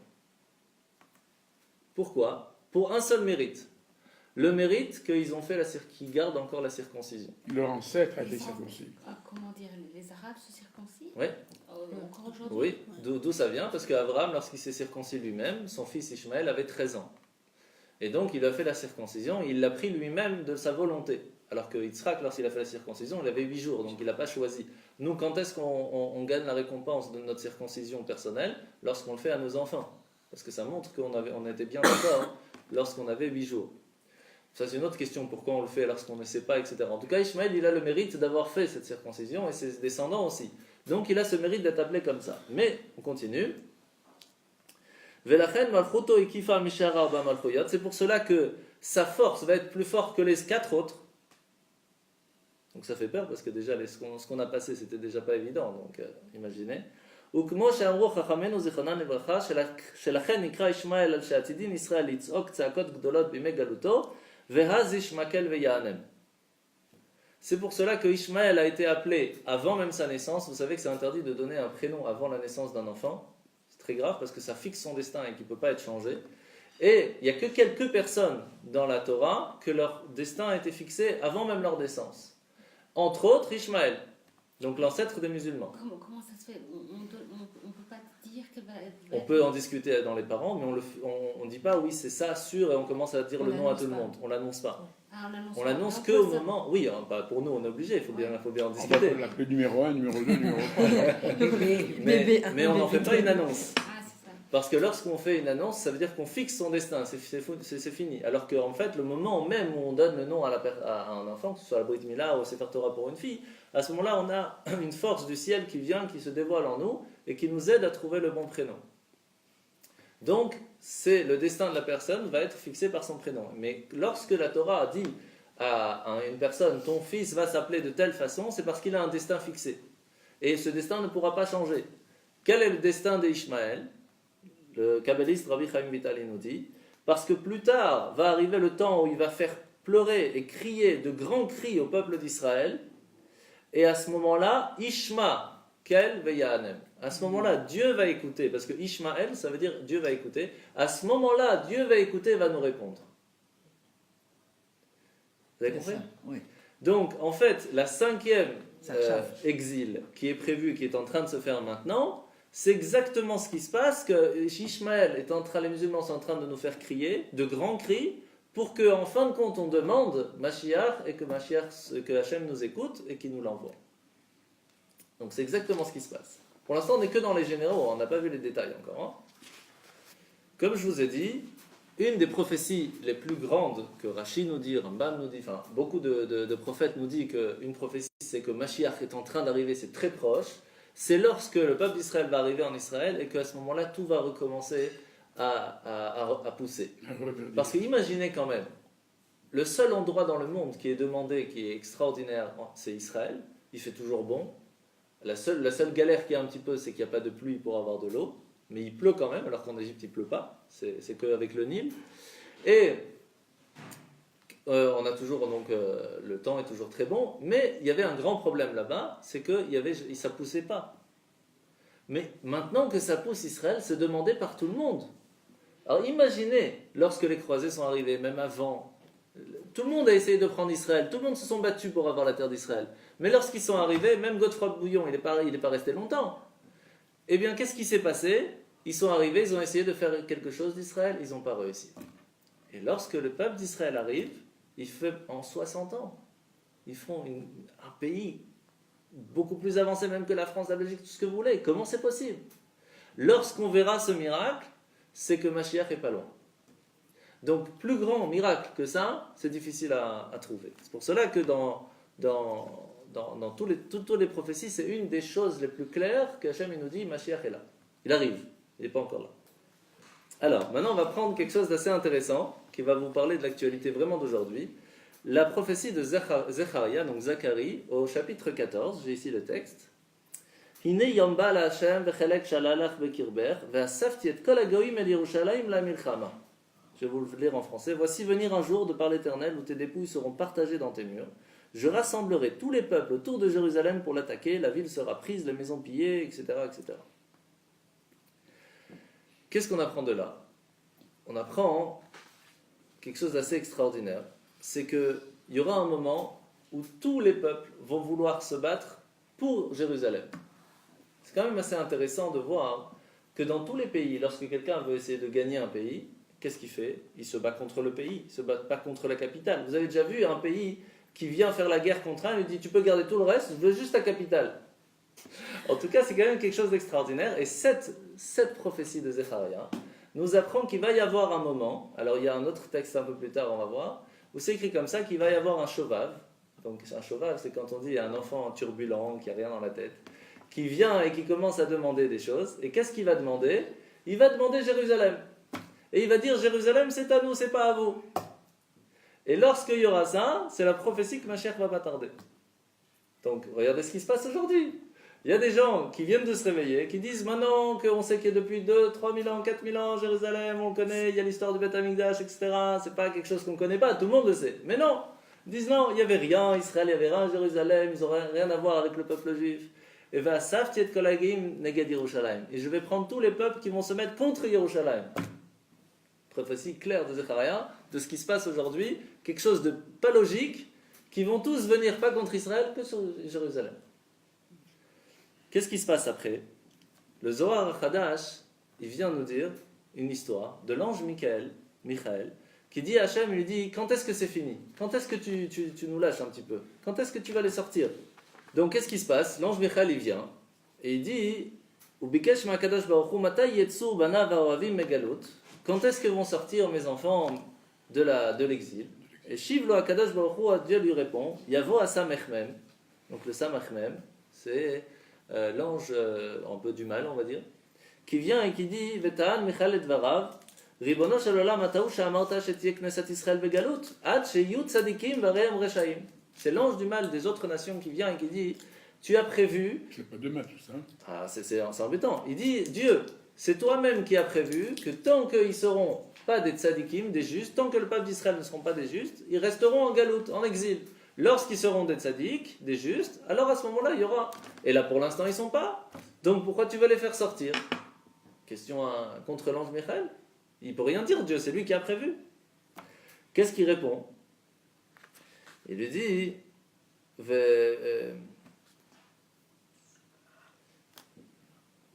Pourquoi? Pour un seul mérite. Le mérite qu'ils ont fait qu'ils gardent encore la circoncision. Leur ancêtre a été circoncis. Comment dire, les Arabes se circoncisent? Oui. Encore aujourd'hui? Oui, d'où ça vient? Parce qu'Abraham, lorsqu'il s'est circoncis lui-même, son fils Ishmaël avait 13 ans. Et donc il a fait la circoncision, il l'a pris lui-même de sa volonté. Alors que Yitzhak, lorsqu'il a fait la circoncision, il avait 8 jours, donc il n'a pas choisi. Nous, quand est-ce qu'on gagne la récompense de notre circoncision personnelle? Lorsqu'on le fait à nos enfants. Parce que ça montre qu'on était bien d'accord lorsqu'on avait 8 jours. Ça, c'est une autre question, pourquoi on le fait lorsqu'on ne sait pas, etc. En tout cas, Ishmaël, il a le mérite d'avoir fait cette circoncision, et ses descendants aussi. Donc il a ce mérite d'être appelé comme ça. Mais, on continue. C'est pour cela que sa force va être plus forte que les 4 autres. Donc ça fait peur parce que déjà ce qu'on a passé c'était déjà pas évident, donc imaginez. C'est pour cela que Ishmaël a été appelé avant même sa naissance. Vous savez que c'est interdit de donner un prénom avant la naissance d'un enfant. Très grave parce que ça fixe son destin et qu'il ne peut pas être changé. Et il n'y a que quelques personnes dans la Torah que leur destin a été fixé avant même leur naissance. Entre autres, Ishmaël, donc l'ancêtre des musulmans. Comment ça se fait? On ne peut pas dire que... On peut en discuter dans les parents, mais on ne dit pas oui c'est ça sûr et on commence à dire le nom à tout le monde. On ne l'annonce pas. Ah, on l'annonce qu'au moment... Oui, hein, pour nous on est obligé, il faut bien en discuter. On peut l'appeler numéro 1, numéro 2, numéro 3. mais on n'en fait pas une annonce. Ah, c'est ça. Parce que lorsqu'on fait une annonce, ça veut dire qu'on fixe son destin, c'est fini. Alors qu'en fait, le moment même où on donne le nom à un enfant, que ce soit la Brit Mila ou au Sefer Torah pour une fille, à ce moment-là, on a une force du ciel qui vient, qui se dévoile en nous et qui nous aide à trouver le bon prénom. Donc, le destin de la personne va être fixé par son prénom. Mais lorsque la Torah a dit à une personne, ton fils va s'appeler de telle façon, c'est parce qu'il a un destin fixé. Et ce destin ne pourra pas changer. Quel est le destin d'Ishmaël? Le kabbaliste Rabbi Chaim Vital nous dit, parce que plus tard va arriver le temps où il va faire pleurer et crier de grands cris au peuple d'Israël. Et à ce moment-là, Ishma, Kel Veyanem. À ce moment-là, Dieu va écouter, parce que Ishmael, ça veut dire Dieu va écouter. À ce moment-là, Dieu va écouter et va nous répondre. Vous avez compris ? Oui. Donc, en fait, la 5e exil qui est prévu, qui est en train de se faire maintenant, c'est exactement ce qui se passe, que Ishmael est en train, les musulmans sont en train de nous faire crier, de grands cris, pour qu'en fin de compte, on demande Mashiach et que Hachem nous écoute et qu'il nous l'envoie. Donc, c'est exactement ce qui se passe. Pour l'instant, on n'est que dans les généraux, on n'a pas vu les détails encore. Hein. Comme je vous ai dit, une des prophéties les plus grandes que Rashi nous dit, Rambam nous dit, enfin beaucoup de prophètes nous disent qu'une prophétie c'est que Mashiach est en train d'arriver, c'est très proche, c'est lorsque le peuple d'Israël va arriver en Israël et qu'à ce moment-là tout va recommencer à pousser. Parce que imaginez quand même, le seul endroit dans le monde qui est demandé, qui est extraordinaire, c'est Israël, il fait toujours bon. La seule galère qu'il y a un petit peu, c'est qu'il n'y a pas de pluie pour avoir de l'eau. Mais il pleut quand même, alors qu'en Égypte il ne pleut pas, c'est qu'avec le Nil. Et on a toujours, donc le temps est toujours très bon, mais il y avait un grand problème là-bas, c'est que ça ne poussait pas. Mais maintenant que ça pousse, Israël, c'est demandé par tout le monde. Alors imaginez, lorsque les croisés sont arrivés, même avant, tout le monde a essayé de prendre Israël, tout le monde se sont battus pour avoir la terre d'Israël. Mais lorsqu'ils sont arrivés, même Godefroy Bouillon, il n'est pas resté longtemps. Eh bien, qu'est-ce qui s'est passé ? Ils sont arrivés, ils ont essayé de faire quelque chose d'Israël, ils n'ont pas réussi. Et lorsque le peuple d'Israël arrive, il fait en 60 ans. Ils font un pays beaucoup plus avancé même que la France, la Belgique, tout ce que vous voulez. Comment c'est possible ? Lorsqu'on verra ce miracle, c'est que Mashiach n'est pas loin. Donc, plus grand miracle que ça, c'est difficile à trouver. C'est pour cela que dans toutes les prophéties, c'est une des choses les plus claires qu'Hachem nous dit, Mashiach est là. Il arrive, il n'est pas encore là. Alors, maintenant on va prendre quelque chose d'assez intéressant, qui va vous parler de l'actualité vraiment d'aujourd'hui. La prophétie de Zecharia, donc Zacharie, au chapitre 14, j'ai ici le texte. Hine yamba la Hashem vechelek shalalach bekirber, ve'asafti et kol hagoyim el Yerushalayim la milchama. Je vais vous le lire en français. Voici venir un jour de par l'Éternel où tes dépouilles seront partagées dans tes murs. Je rassemblerai tous les peuples autour de Jérusalem pour l'attaquer, la ville sera prise, les maisons pillées, etc., etc. Qu'est-ce qu'on apprend de là ? On apprend quelque chose d'assez extraordinaire. C'est qu'il y aura un moment où tous les peuples vont vouloir se battre pour Jérusalem. C'est quand même assez intéressant de voir que dans tous les pays, lorsque quelqu'un veut essayer de gagner un pays, qu'est-ce qu'il fait ? Il se bat contre le pays, il ne se bat pas contre la capitale. Vous avez déjà vu un pays qui vient faire la guerre contre un, il lui dit « tu peux garder tout le reste, je veux juste la capitale ». En tout cas, c'est quand même quelque chose d'extraordinaire. Et cette prophétie de Zecharia nous apprend qu'il va y avoir un moment, alors il y a un autre texte un peu plus tard, on va voir, où c'est écrit comme ça qu'il va y avoir un chauve. Donc un chauve, c'est quand on dit un enfant turbulent, qui n'a rien dans la tête, qui vient et qui commence à demander des choses. Et qu'est-ce qu'il va demander ? Il va demander Jérusalem. Et il va dire Jérusalem, c'est à nous, c'est pas à vous. Et lorsqu'il y aura ça, c'est la prophétie que Mashiach va pas tarder. Donc, regardez ce qui se passe aujourd'hui. Il y a des gens qui viennent de se réveiller, qui disent maintenant qu'on sait qu'il y a depuis 2, 3 000 ans, 4 000 ans, Jérusalem, on le connaît, il y a l'histoire du Beth Amikdash, etc. C'est pas quelque chose qu'on ne connaît pas, tout le monde le sait. Mais non, ils disent non, il n'y avait rien, Israël, il n'y avait rien, Jérusalem, ils n'auraient rien à voir avec le peuple juif. Et va saftiet kolagim neged Yerushalayim. Et je vais prendre tous les peuples qui vont se mettre contre Yerushalayim. Prophétie claire de Zecharia, de ce qui se passe aujourd'hui, quelque chose de pas logique, qui vont tous venir pas contre Israël, que sur Jérusalem. Qu'est-ce qui se passe après ? Le Zohar Hadash, il vient nous dire une histoire de l'ange Michael, qui dit à Hachem, il lui dit, quand est-ce que c'est fini ? Quand est-ce que tu nous lâches un petit peu ? Quand est-ce que tu vas les sortir ? Donc qu'est-ce qui se passe ? L'ange Michael, il vient, et il dit, Ubikesh ma'akadosh baruch hu matay yetsu banav ha'ohavim megalut. Quand est-ce que vont sortir mes enfants de l'exil ? Et Shiv lo hakadosh baruch hu, Dieu lui répond, Yavo a samechmem. Donc le samechmem, c'est l'ange un peu du mal, on va dire, qui vient et qui dit Vetaan Michal et Dvarav, Ribono shel olam atahu she'amarta she'tiyeh knesset Israël begalut, ad she'yu tzadikim vareim reshaim. C'est l'ange du mal des autres nations qui vient et qui dit tu as prévu. C'est pas demain tout ça. Ah, c'est embêtant. Il dit Dieu, c'est toi-même qui as prévu que tant qu'ils ne seront pas des tzadikim, des justes, tant que le peuple d'Israël ne seront pas des justes, ils resteront en galoute, en exil. Lorsqu'ils seront des tzadiks, des justes, alors à ce moment-là, il y aura. Et là, pour l'instant, ils ne sont pas. Donc pourquoi tu veux les faire sortir? Question contre l'ange Michael. Il ne peut rien dire, Dieu, c'est lui qui a prévu. Qu'est-ce qu'il répond? Il lui dit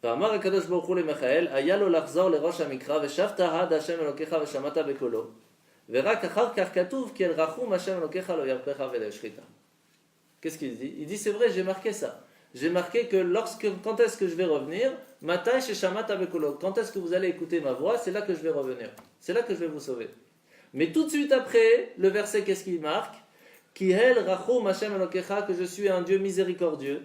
ואמר הקדוש ברוך הוא למיכאל, היה לו לחזור לראש המקרא, ושבת עד השם אלוקיך ושמעת בקולו. ורק אחר כך כתוב, כי אל רחום השם אלוקיך לא ירפך ולא ישחיתה. Qu'est-ce qu'il dit? Il dit, c'est vrai, j'ai marqué ça. J'ai marqué que quand est-ce que je vais revenir, Matai sheshamata bekolo, quand est-ce que vous allez écouter ma voix, c'est là que je vais revenir. C'est là que je vais vous sauver. Mais tout de suite après, le verset, qu'est-ce qu'il marque? Ki el rachum Hashem elokecha, que je suis un Dieu miséricordieux.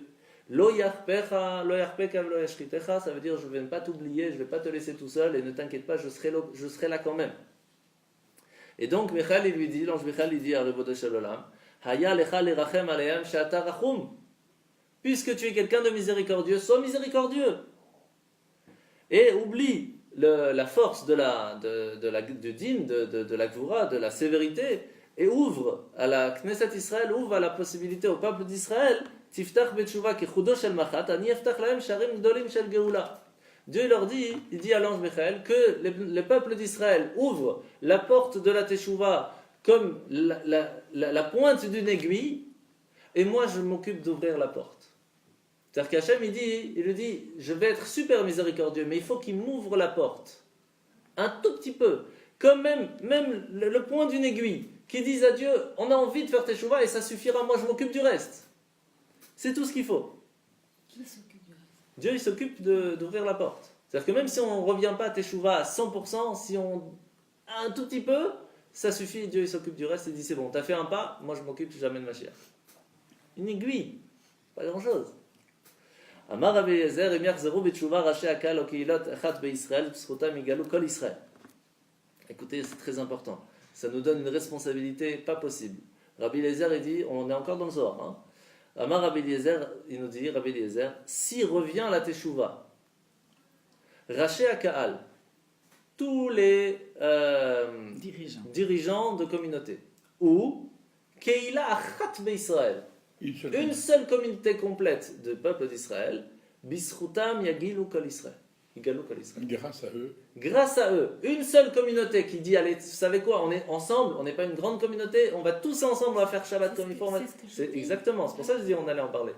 Lo yarpeka velo yashchitecha, ça veut dire je ne vais pas t'oublier, je ne vais pas te laisser tout seul, et ne t'inquiète pas, je serai là quand même. Et donc Michael, il lui dit, l'ange Michael, il dit à Ribono Shel Olam, Haya lecha lerachem aleim she'ata rachum. Puisque tu es quelqu'un de miséricordieux, sois miséricordieux. Et oublie la force du dîme, de la gvura, de la sévérité, et ouvre à la Knesset Israël, ouvre à la possibilité au peuple d'Israël, Tiftach betshuva kechudo shel machat, ani yaftach lahem sharim gdolim shel geoula. Dieu leur dit, il dit à l'ange Michael, que le peuple d'Israël ouvre la porte de la teshuva comme la pointe d'une aiguille, et moi je m'occupe d'ouvrir la porte. C'est-à-dire qu'Hachem, il lui dit, je vais être super miséricordieux, mais il faut qu'il m'ouvre la porte. Un tout petit peu. Comme même le point d'une aiguille. Qui disent à Dieu, on a envie de faire teshuva et ça suffira, moi je m'occupe du reste. C'est tout ce qu'il faut. Qui s'occupe du reste? Dieu, il s'occupe d'ouvrir la porte. C'est-à-dire que même si on ne revient pas à teshuva à 100%, si on un tout petit peu, ça suffit, Dieu il s'occupe du reste et dit, c'est bon, t'as fait un pas, moi je m'occupe, j'amène ma chère. Une aiguille, pas grand-chose. Amar Rabbi Eliezer, im yachzeru b'tshuva rashi hakal o kehilot echat be'Yisrael, b'zchutam yigalu kol Israël. Écoutez, c'est très important. Ça nous donne une responsabilité pas possible. Rabbi Eliezer, il dit, on est encore dans le Zohar. Hein. Amar Rabbi Eliezer, il nous dit, Rabbi Eliezer, si revient la teshuva, rashi hakal, tous les dirigeants de communauté, ou keila achat be'Yisraël, une seule communauté complète de peuple d'Israël, Bisrutam Yagilu Kol Israël. Grâce à eux. Une seule communauté qui dit, allez, vous savez quoi, on est ensemble, on n'est pas une grande communauté, on va tous ensemble, on va faire Shabbat comme il faut. Exactement, c'est pour ça que je dis on allait en parler.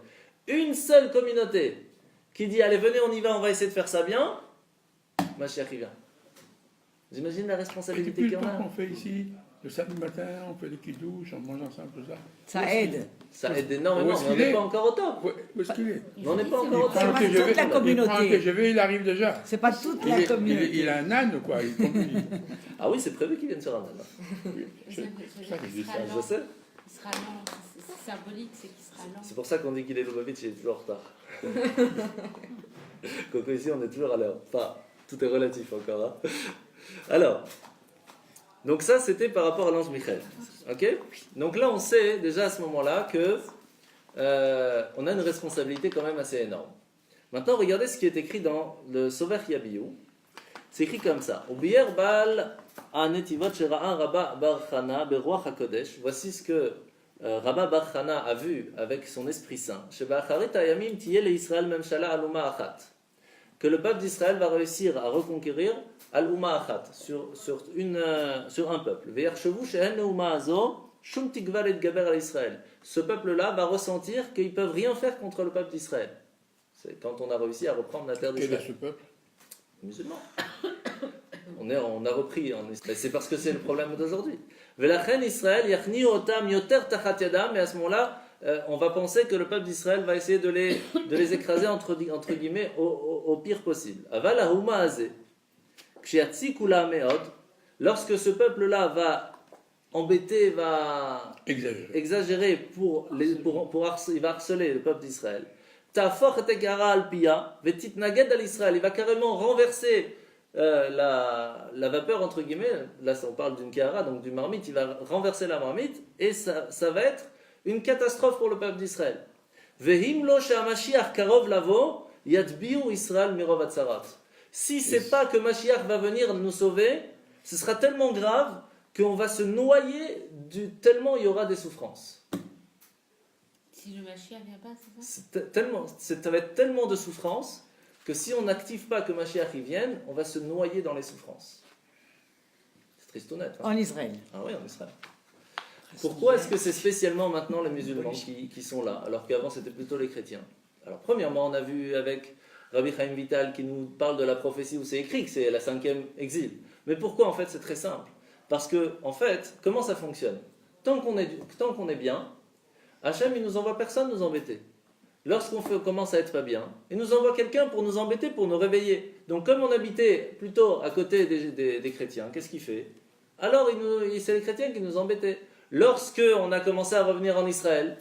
Une seule communauté qui dit, allez, venez, on y va, on va essayer de faire ça bien, Mashiach y vient. J'imagine la responsabilité qu'il y en a. On fait ici. Le samedi matin, on fait des kidouches, on mange ensemble, tout ça. Ça aide. Ça aide énormément, mais on n'est pas encore au top. Où est-ce qu'il est? On n'est pas encore au top. C'est pas toute la communauté. Que je vais, il arrive déjà. C'est pas toute la communauté. Il a un âne, quoi. Ah oui, c'est prévu qu'il vienne sur un âne. Oui, je sais. Il sera lent, c'est symbolique, c'est qu'il sera lent. C'est pour ça qu'on dit qu'il est Lubavitch, il est toujours en retard. Coco, ici, on est toujours à l'heure. Enfin, tout est relatif encore. Hein. Alors... Donc ça, c'était par rapport à l'ange Michael. Ok? Donc là, on sait déjà à ce moment-là que on a une responsabilité quand même assez énorme. Maintenant, regardez ce qui est écrit dans le Sover Yabiou. C'est écrit comme ça. Ubier bal anetivot shera'a Rabba bar Chana beruach hakodesh. Voici ce que Rabba bar Chana a vu avec son Esprit Saint. Shebacharit hayamim tiyeh leIsraël memshala aluma achat. Que le peuple d'Israël va réussir à reconquérir Al-Umma Achat, sur un peuple. Ce peuple-là va ressentir qu'ils ne peuvent rien faire contre le peuple d'Israël. C'est quand on a réussi à reprendre la terre d'Israël. Quel est ce peuple? Musulman. On a repris. C'est parce que c'est le problème d'aujourd'hui. Velachen Israël yachni otam yoter tachat yadam, et à ce moment-là, on va penser que le peuple d'Israël va essayer de les écraser entre guillemets au pire possible. Aval ha'uma hazeh. Lorsque ce peuple-là va embêter, va exagérer il va harceler le peuple d'Israël, il va carrément renverser la vapeur entre guillemets, là on parle d'une kehara, donc du marmite, il va renverser la marmite et ça va être une catastrophe pour le peuple d'Israël. Si c'est pas que Mashiach va venir nous sauver, ce sera tellement grave qu'on va se noyer tellement il y aura des souffrances. Si le Mashiach vient pas, c'est ça? Ça va être tellement de souffrances que si on n'active pas que Mashiach y vienne, on va se noyer dans les souffrances. C'est triste ou net. Hein? En Israël. Ah oui, en Israël. Pourquoi est-ce que c'est spécialement maintenant les musulmans qui sont là, alors qu'avant c'était plutôt les chrétiens? Alors premièrement, on a vu avec Rabbi Chaim Vital qui nous parle de la prophétie où c'est écrit que c'est la 5e exil. Mais pourquoi en fait? C'est très simple. Parce que en fait, comment ça fonctionne? Tant qu'on est bien, Hachem il nous envoie personne nous embêter. Lorsqu'on commence à être pas bien, il nous envoie quelqu'un pour nous embêter, pour nous réveiller. Donc comme on habitait plutôt à côté des chrétiens, qu'est-ce qu'il fait? Alors c'est les chrétiens qui nous embêtaient. Lorsque on a commencé à revenir en Israël,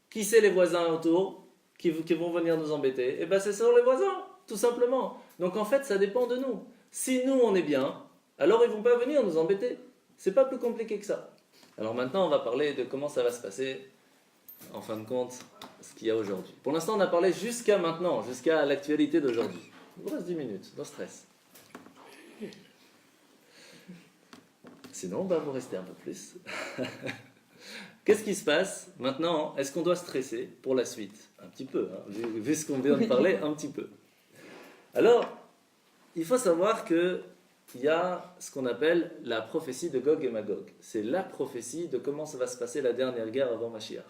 qui c'est les voisins autour qui vont venir nous embêter? Eh bien c'est sur les voisins, tout simplement. Donc en fait ça dépend de nous. Si nous on est bien, alors ils ne vont pas venir nous embêter. C'est pas plus compliqué que ça. Alors maintenant on va parler de comment ça va se passer, en fin de compte, ce qu'il y a aujourd'hui. Pour l'instant on a parlé jusqu'à maintenant, jusqu'à l'actualité d'aujourd'hui. Il vous reste 10 minutes, no stress. Sinon, vous restez un peu plus. Qu'est-ce qui se passe maintenant? Est-ce qu'on doit stresser pour la suite? Un petit peu, hein, vu ce qu'on vient de parler, un petit peu. Alors, il faut savoir qu'il y a ce qu'on appelle la prophétie de Gog et Magog. C'est la prophétie de comment ça va se passer la dernière guerre avant Mashiach.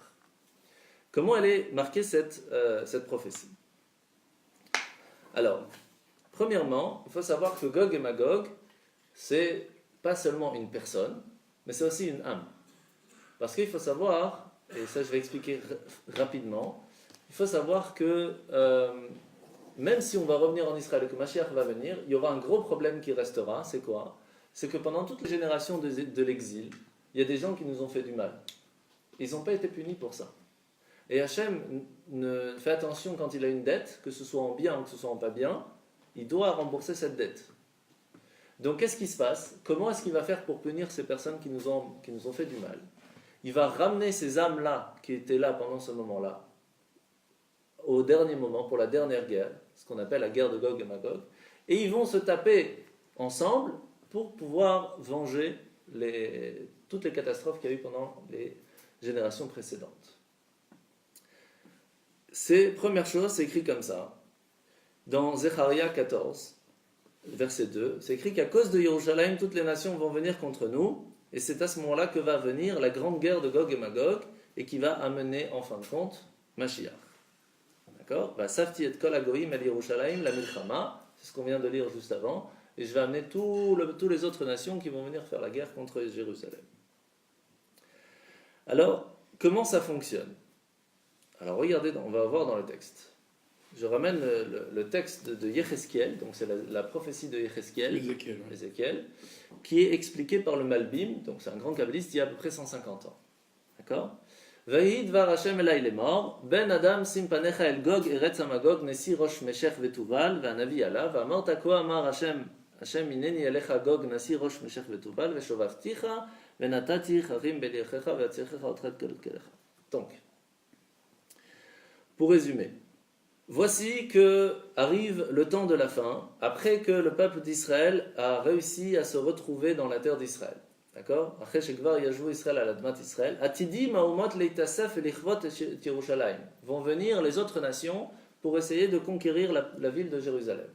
Comment elle est marquée cette prophétie? Alors, premièrement, il faut savoir que Gog et Magog, c'est pas seulement une personne, mais c'est aussi une âme. Parce qu'il faut savoir, et ça je vais expliquer rapidement, il faut savoir que même si on va revenir en Israël et que Mashiach va venir, il y aura un gros problème qui restera. C'est quoi? C'est que pendant toutes les générations de l'exil, il y a des gens qui nous ont fait du mal. Ils n'ont pas été punis pour ça. Et Hachem fait attention quand il a une dette, que ce soit en bien ou que ce soit en pas bien, il doit rembourser cette dette. Donc qu'est-ce qui se passe? Comment est-ce qu'il va faire pour punir ces personnes qui nous ont fait du mal? Il va ramener ces âmes-là, qui étaient là pendant ce moment-là, au dernier moment, pour la dernière guerre, ce qu'on appelle la guerre de Gog et Magog, et ils vont se taper ensemble pour pouvoir venger toutes les catastrophes qu'il y a eu pendant les générations précédentes. Première chose, c'est écrit comme ça. Dans Zecharia 14, verset 2, c'est écrit qu'à cause de Yerushalayim, toutes les nations vont venir contre nous, et c'est à ce moment-là que va venir la grande guerre de Gog et Magog, et qui va amener, en fin de compte, Mashiach. D'accord? Safti et kol hagoyim el Yerushalayim la milchama, c'est ce qu'on vient de lire juste avant, et je vais amener toutes les autres nations qui vont venir faire la guerre contre Jérusalem. Alors, comment ça fonctionne? Alors regardez, on va voir dans le texte. Je ramène le texte de Yecheskel, donc c'est la prophétie de Yecheskel, Ézéchiel, qui est expliquée par le Malbim, donc c'est un grand kabbaliste il y a à peu près 150 ans. D'accord? Vayid var Hashem elai lemor, ben adam sim panecha el Gog eretz hamagog nesi rosh meshech vetuval, ve'anavi alav, ve'amarta ko amar Hashem ineni elecha Gog nesi rosh meshech vetuval, ve'shovavticha, ve'natati charim beliachecha, ve'atzirecha otret kelecha. Donc, pour résumer, voici que arrive le temps de la fin, après que le peuple d'Israël a réussi à se retrouver dans la terre d'Israël. D'accord? Après Shekvar Yajou Israël à l'Admat Israël, Atidi Maomot Leitasef et Lichvot et Yerushalayim. Vont venir les autres nations pour essayer de conquérir la ville de Jérusalem.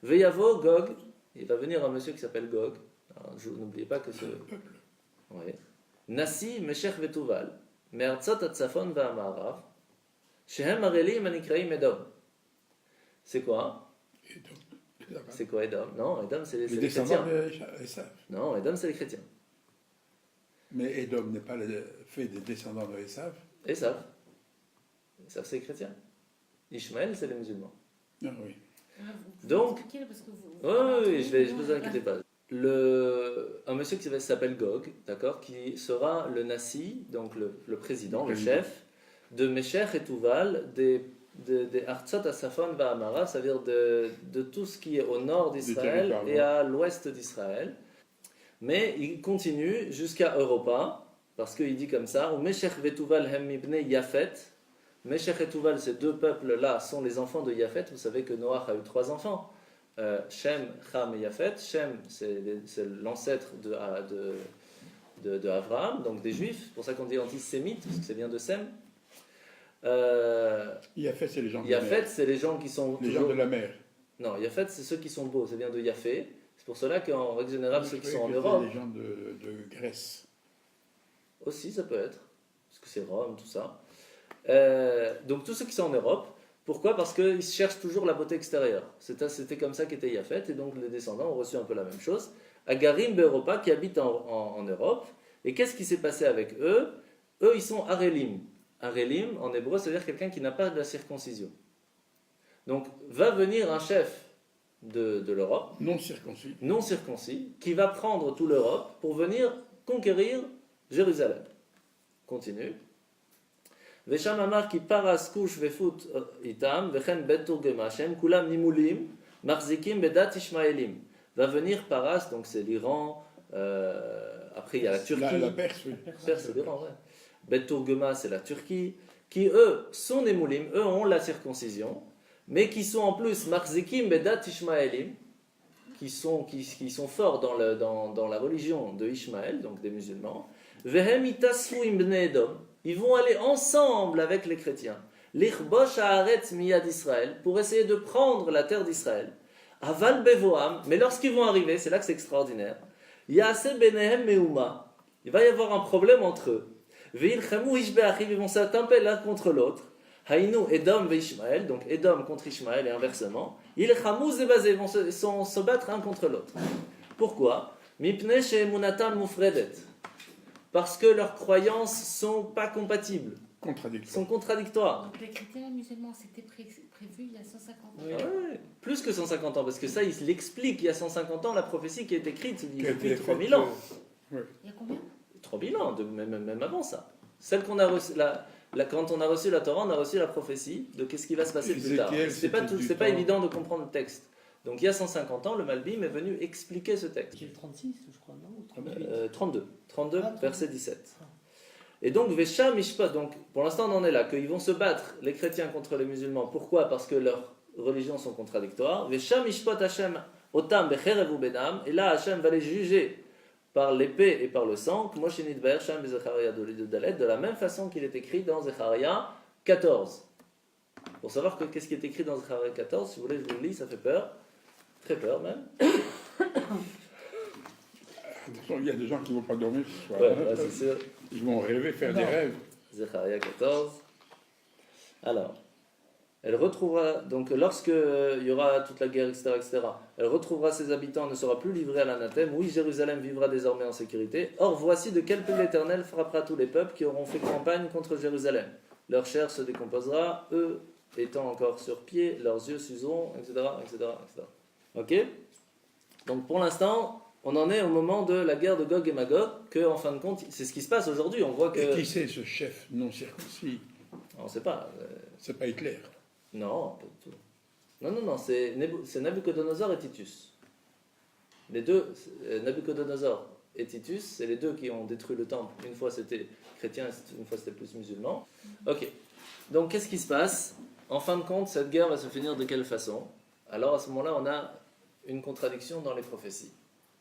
Veyavo Gog, il va venir un monsieur qui s'appelle Gog. N'oubliez pas que ce. Oui. Nasi Meshech Vetuval, Me'artzot Atzafon Va'amarav. Shehem Arelim Anikraim Edom. C'est quoi? C'est quoi Edom? Non, Edom c'est les chrétiens. Non, Edom c'est les chrétiens. Mais Edom n'est pas le fait des descendants de Esav. Esav c'est les chrétiens. Ishmaël c'est les musulmans. Ah oui. Donc, oui, je vous inquiétez pas. Un monsieur qui s'appelle Gog, d'accord, qui sera le nasi, donc le président, le chef de Meshech et Tuval, des Artsot Asafon Va'amara, c'est-à-dire de tout ce qui est au nord d'Israël et à l'ouest d'Israël. Mais il continue jusqu'à Europa, parce qu'il dit comme ça, où Meshech et Tuval hem ibnei Yafet. Meshech et Tuval, ces deux peuples-là, sont les enfants de Yafet. Vous savez que Noach a eu 3 enfants. Shem, Ham et Yafet. Shem, c'est l'ancêtre de Abraham, donc des Juifs. C'est pour ça qu'on dit antisémite, parce que c'est bien de Sem. Yafet, c'est les gens de Yafet, la mer. c'est les gens qui sont les gens de la mer. Non, Yafet, c'est ceux qui sont beaux, c'est bien de Yafé. C'est pour cela qu'en règle générale, ceux qui sont en Europe... les gens de Grèce. Aussi, ça peut être, parce que c'est Rome, tout ça. Donc tous ceux qui sont en Europe, pourquoi? Parce qu'ils cherchent toujours la beauté extérieure. C'était comme ça qu'était Yafet, et donc les descendants ont reçu un peu la même chose. Agarim Be'Europa, qui habitent en Europe, et qu'est-ce qui s'est passé avec eux? Eux, ils sont Arelim. Arelim, en hébreu, ça veut dire quelqu'un qui n'a pas de la circoncision. Donc, va venir un chef de l'Europe, non circoncis, qui va prendre toute l'Europe pour venir conquérir Jérusalem. Continue. Vesham amar ki paras kush vefut itam vechen bet turgema shem kulam nimulim marzikim bedat ishmaelim. Va venir Paras, donc c'est l'Iran. Après il y a la Turquie. La Perse, oui. Perse, c'est l'Iran, ouais. Bet turgema, c'est la Turquie, qui eux sont nimulim, eux ont la circoncision, mais qui sont en plus marzikim bedat ishmaelim, qui sont forts dans la religion de Ishmaël, donc des musulmans. Vehem itasfu im bnei Edom. Ils vont aller ensemble avec les chrétiens. L'Ichbosh haaretz miyad Israël, pour essayer de prendre la terre d'Israël. Aval bevoam, mais lorsqu'ils vont arriver, c'est là que c'est extraordinaire. Yaase benehem meuma. Il va y avoir un problème entre eux. Veilchamu ishbe'achiv, ils vont s'attamper l'un contre l'autre. Haïnu Edom ve Ishmaël, donc Edom contre Ishmaël et inversement. Ilchamu zebazé, ils vont se battre un contre l'autre. Pourquoi? Mipne she'emunatam mufredet. Parce que leurs croyances sont pas compatibles. Sont contradictoires. Donc les chrétiens musulmans, c'était prévu il y a 150 ans. Ouais, plus que 150 ans, parce que ça, il l'explique. Il y a 150 ans, la prophétie qui est écrite, il y a depuis 3000 ans. Il y a combien? 3000 ans, même avant ça. Celle qu'on a reçue, quand on a reçu la Torah, on a reçu la prophétie de qu'est-ce qui va se passer plus tard. C'est pas évident de comprendre le texte. Donc il y a 150 ans, le Malbim est venu expliquer ce texte. C'est le 36, je crois, non? 38. 32, verset 17. Et donc, Vesha Mishpat, donc pour l'instant on en est là, qu'ils vont se battre, les chrétiens contre les musulmans. Pourquoi? Parce que leurs religions sont contradictoires. Vesha Mishpat Hashem Otam Becherev u Benam, et là Hashem va les juger par l'épée et par le sang, de la même façon qu'il est écrit dans Zecharia 14. Pour savoir qu'est-ce qui est écrit dans Zecharia 14, si vous voulez, je vous le lis, ça fait peur. Très peur même. Il y a des gens qui ne vont pas dormir ce soir. Ouais, c'est sûr. Ils vont rêver, faire des rêves. Zecharia 14. Alors, elle retrouvera, donc lorsque il y aura toute la guerre, etc., elle retrouvera ses habitants, ne sera plus livrée à l'anathème. Oui, Jérusalem vivra désormais en sécurité. Or, voici de quel pays l'Éternel frappera tous les peuples qui auront fait campagne contre Jérusalem. Leur chair se décomposera, eux étant encore sur pied, leurs yeux s'useront, etc., etc., etc. Ok? Donc pour l'instant, on en est au moment de la guerre de Gog et Magog, que en fin de compte, c'est ce qui se passe aujourd'hui. On voit que. Et qui c'est ce chef non circoncis? On ne sait pas. C'est pas Hitler. Non, pas du tout. Non, c'est Nabucodonosor et Titus. Les deux, Nabucodonosor et Titus, c'est les deux qui ont détruit le temple. Une fois c'était chrétien, une fois c'était plus musulman. Ok. Donc qu'est-ce qui se passe? En fin de compte, cette guerre va se finir de quelle façon? Alors à ce moment-là, on a une contradiction dans les prophéties.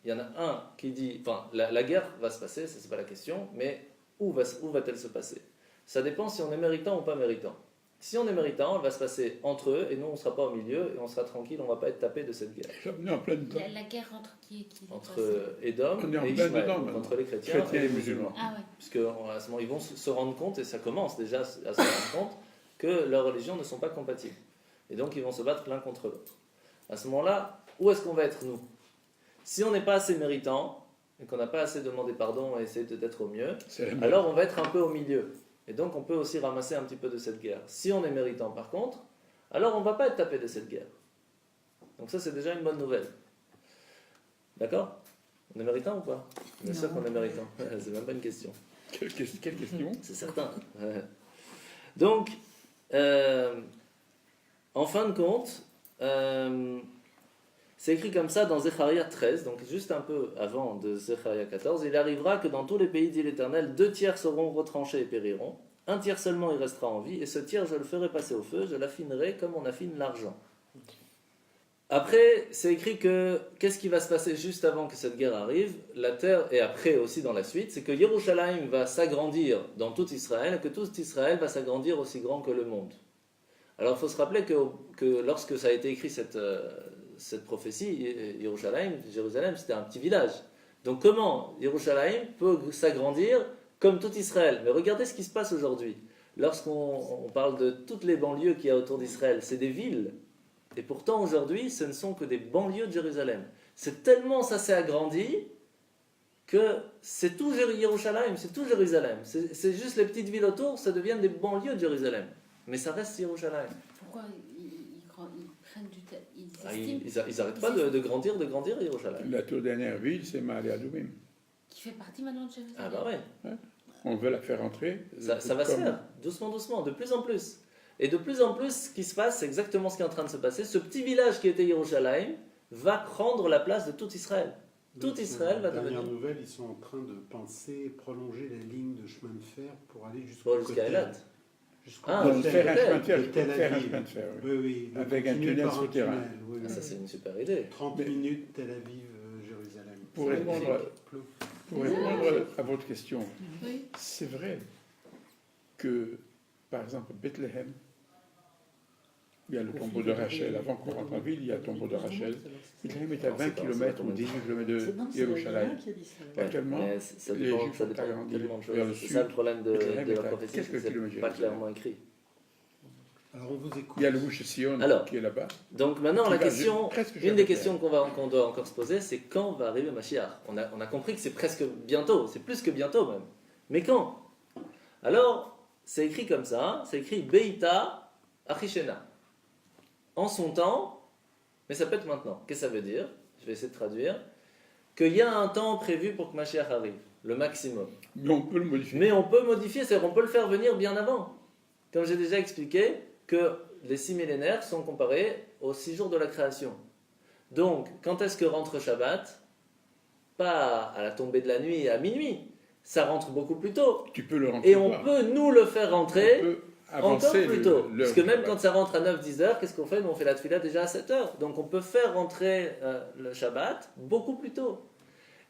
Il y en a un qui dit, enfin, la guerre va se passer, ça c'est pas la question, mais où va-t-elle se passer? Ça dépend si on est méritant ou pas méritant. Si on est méritant, elle va se passer entre eux, et nous on ne sera pas au milieu, et on sera tranquille, on ne va pas être tapé de cette guerre. On est en pleine dedans. La guerre entre qui et qui? Entre Édom On est en et plein Ishmaël, dedans, donc entre les chrétiens et les musulmans. Ah ouais. Puisque à ce moment, ils vont se rendre compte, et ça commence déjà à se rendre compte, que leurs religions ne sont pas compatibles. Et donc ils vont se battre l'un contre l'autre. À ce moment-là, où est-ce qu'on va être nous? Si on n'est pas assez méritant, et qu'on n'a pas assez demandé pardon et essayé d'être au mieux, alors on va être un peu au milieu. Et donc on peut aussi ramasser un petit peu de cette guerre. Si on est méritant par contre, alors on ne va pas être tapé de cette guerre. Donc ça c'est déjà une bonne nouvelle. D'accord? On est méritant ou pas? Bien sûr qu'on est méritant. C'est même pas une question. Quelle question? C'est certain. Donc, en fin de compte, c'est écrit comme ça dans Zecharia 13, donc juste un peu avant de Zecharia 14. Il arrivera que dans tous les pays, dit l'Éternel, 2 tiers seront retranchés et périront. 1 tiers seulement il restera en vie, et ce tiers je le ferai passer au feu, je l'affinerai comme on affine l'argent. Après, c'est écrit que qu'est-ce qui va se passer juste avant que cette guerre arrive, la terre, et après aussi dans la suite, c'est que Yerushalayim va s'agrandir dans tout Israël, et que tout Israël va s'agrandir aussi grand que le monde. Alors il faut se rappeler que lorsque ça a été écrit cette prophétie, Yerushalayim, Jérusalem, c'était un petit village. Donc comment Yerushalayim peut s'agrandir comme tout Israël? Mais regardez ce qui se passe aujourd'hui. Lorsqu'on parle de toutes les banlieues qu'il y a autour d'Israël, c'est des villes. Et pourtant, aujourd'hui, ce ne sont que des banlieues de Jérusalem. C'est tellement ça s'est agrandi que c'est tout Yerushalayim, c'est tout Jérusalem. C'est juste les petites villes autour, ça devient des banlieues de Jérusalem. Mais ça reste Yerushalayim. Pourquoi ils prennent du temps? Ils n'arrêtent pas de grandir Yerushalayim. La toute dernière ville, c'est Ma'ale Adumim. Qui fait partie maintenant de Jérusalem. Ah bah ouais. On veut la faire entrer. Ça va se faire, doucement, doucement, de plus en plus. Et de plus en plus, ce qui se passe, c'est exactement ce qui est en train de se passer. Ce petit village qui était Yerushalayim va prendre la place de tout Israël. Tout Israël va devenir... Dernière nouvelle, ils sont en train de penser prolonger la ligne de chemin de fer pour aller jusqu'à Elat. Faire un chemin de fer, faire un chemin de fer. Oui. Avec un tunnel souterrain. Ça, c'est une super idée. 30 minutes, Tel Aviv, Jérusalem. Pour répondre à votre question, c'est vrai que, par exemple, Bethléem, il y a le tombeau de Rachel. Avant qu'on rentre en ville, il y a le tombeau de Rachel. Bethléem est à 20 km ou 18 km de Yerushalayim. Actuellement, les Juifs sont agrandis vers le sud. C'est ça le problème de la prophétie, c'est que c'est pas clairement écrit. Alors on vous écoute. Il y a le Gush Sion qui est là-bas. Donc maintenant, la question, une des questions qu'on doit encore se poser, c'est quand va arriver Mashiach. On a compris que c'est presque bientôt, c'est plus que bientôt même. Mais quand? Alors, c'est écrit comme ça, c'est écrit Beita Achishena. En son temps, mais ça peut être maintenant. Qu'est-ce que ça veut dire? Je vais essayer de traduire. Qu'il y a un temps prévu pour que Mashiach arrive, le maximum. Mais on peut le modifier. Mais on peut modifier, c'est-à-dire on peut le faire venir bien avant. Comme j'ai déjà expliqué, que les 6 millénaires sont comparés aux 6 jours de la création. Donc, quand est-ce que rentre Shabbat? Pas à la tombée de la nuit, à minuit. Ça rentre beaucoup plus tôt. Tu peux le rentrer. Et on peut nous le faire rentrer encore plus tôt. Parce que même quand ça rentre à 9-10 heures, qu'est-ce qu'on fait? On fait la tefila déjà à 7 heures. Donc on peut faire rentrer le Shabbat beaucoup plus tôt.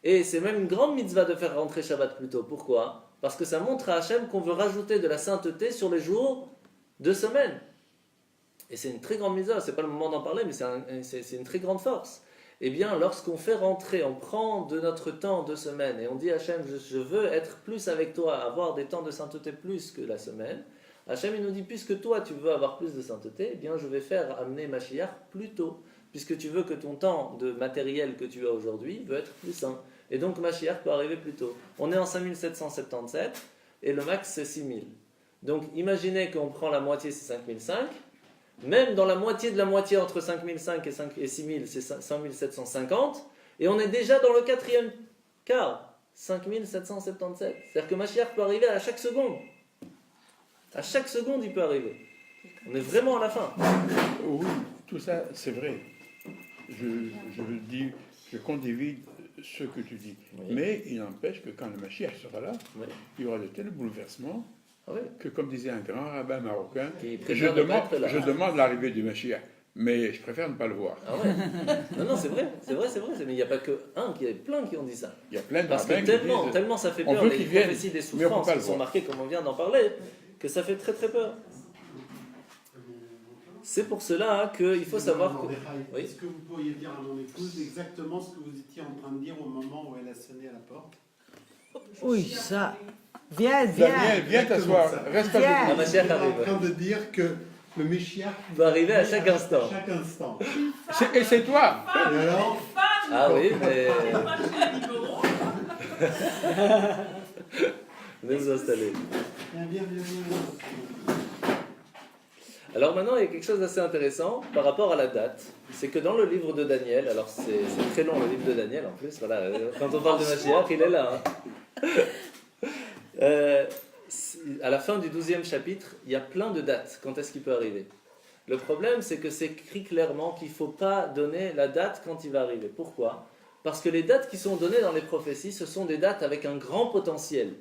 Et c'est même une grande mitzvah de faire rentrer Shabbat plus tôt. Pourquoi? Parce que ça montre à Hachem qu'on veut rajouter de la sainteté sur les jours de semaine. Et c'est une très grande mitzvah. C'est pas le moment d'en parler, mais c'est une très grande force. Eh bien, lorsqu'on fait rentrer, on prend de notre temps de semaine et on dit à Hachem, je veux être plus avec toi, avoir des temps de sainteté plus que la semaine. Hachem, il nous dit, puisque toi, tu veux avoir plus de sainteté, eh bien, je vais faire amener Mashiach plus tôt, puisque tu veux que ton temps de matériel que tu as aujourd'hui veut être plus saint. Et donc, Mashiach peut arriver plus tôt. On est en 5777, et le max, c'est 6000. Donc, imaginez qu'on prend la moitié, c'est 5005. Même dans la moitié de la moitié, entre 5005 et 6000, c'est 5750. Et on est déjà dans le 4e quart, 5777. C'est-à-dire que Mashiach peut arriver à chaque seconde. À chaque seconde, il peut arriver. On est vraiment à la fin. Oui, tout ça, c'est vrai. Je condivide ce que tu dis. Oui. Mais il n'empêche que quand le Mashiach sera là, il y aura de tels bouleversements que, comme disait un grand rabbin marocain, je demande l'arrivée du Mashiach. Mais je préfère ne pas le voir. Ah ouais. Non, c'est vrai. Mais il n'y a pas que un, il y a plein qui ont dit ça. Il y a plein de Parce que tellement ça fait peur, les prophéties des souffrances qui sont marquées, comme on vient d'en parler, que ça fait très très peur. C'est pour cela qu'il faut savoir que... Oui. Est-ce que vous pourriez dire à mon épouse exactement ce que vous étiez en train de dire au moment où elle a sonné à la porte? Oui, ça. Viens t'asseoir. Reste pas debout. Je suis en train de dire que le Meshiach va arriver à chaque instant. Et c'est toi. Et alors? Ah oui, mais... Venez vous installer. Bien. Alors maintenant, il y a quelque chose d'assez intéressant par rapport à la date. C'est que dans le livre de Daniel, alors c'est très long le livre de Daniel en plus, voilà, quand on parle de Mashiach, il est là. À la fin du 12e chapitre, il y a plein de dates, quand est-ce qu'il peut arriver. Le problème, c'est que c'est écrit clairement qu'il ne faut pas donner la date quand il va arriver. Pourquoi? Parce que les dates qui sont données dans les prophéties, ce sont des dates avec un grand potentiel.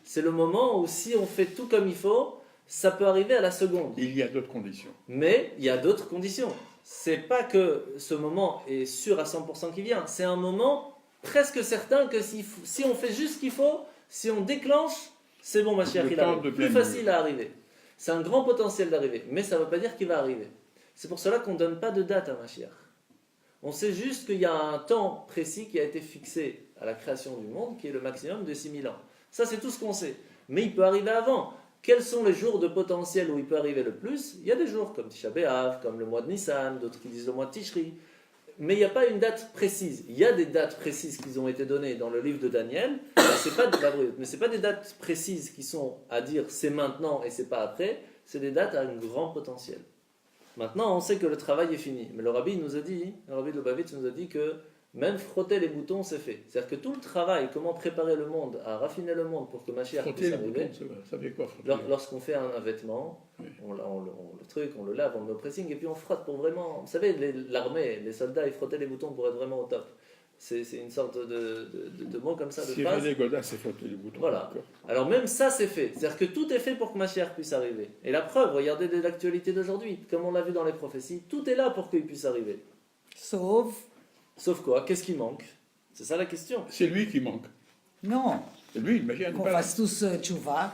C'est le moment où si on fait tout comme il faut, ça peut arriver à la seconde. Il y a d'autres conditions. Mais il y a d'autres conditions. C'est pas que ce moment est sûr à 100% qu'il vient. C'est un moment presque certain que si on fait juste ce qu'il faut, si on déclenche, c'est bon, Mashiach, il arrive. Plus facile à arriver. C'est un grand potentiel d'arriver, mais ça ne veut pas dire qu'il va arriver. C'est pour cela qu'on ne donne pas de date à Mashiach. On sait juste qu'il y a un temps précis qui a été fixé à la création du monde, qui est le maximum de 6000 ans. Ça, c'est tout ce qu'on sait. Mais il peut arriver avant. Quels sont les jours de potentiel où il peut arriver le plus? Il y a des jours comme Tisha B'Av, comme le mois de Nissan, d'autres qui disent le mois de Tishri. Mais il n'y a pas une date précise. Il y a des dates précises qui ont été données dans le livre de Daniel, mais ce n'est pas des dates précises qui sont à dire c'est maintenant et c'est pas après, c'est des dates à un grand potentiel. Maintenant, on sait que le travail est fini. Mais le rabbi nous a dit, le rabbi de Lubavitch nous a dit que même frotter les boutons, c'est fait. C'est-à-dire que tout le travail, comment préparer le monde, à raffiner le monde pour que Mashiach puisse arriver. Ça veut quoi, lorsqu'on fait un vêtement, oui. on le lave, on le met au pressing et puis on frotte pour vraiment. Vous savez, l'armée, les soldats, ils frottaient les boutons pour être vraiment au top. C'est une sorte de mot comme ça, de phrase. Si Godin, c'est frotter les boutons. Voilà. Alors même ça, c'est fait. C'est-à-dire que tout est fait pour que Mashiach puisse arriver. Et la preuve, regardez l'actualité d'aujourd'hui, comme on l'a vu dans les prophéties, tout est là pour qu'il puisse arriver. Sauf quoi? Qu'est-ce qui manque? C'est ça la question. C'est lui qui manque. Non. C'est lui, imagine. Qu'on fasse tous tchouva.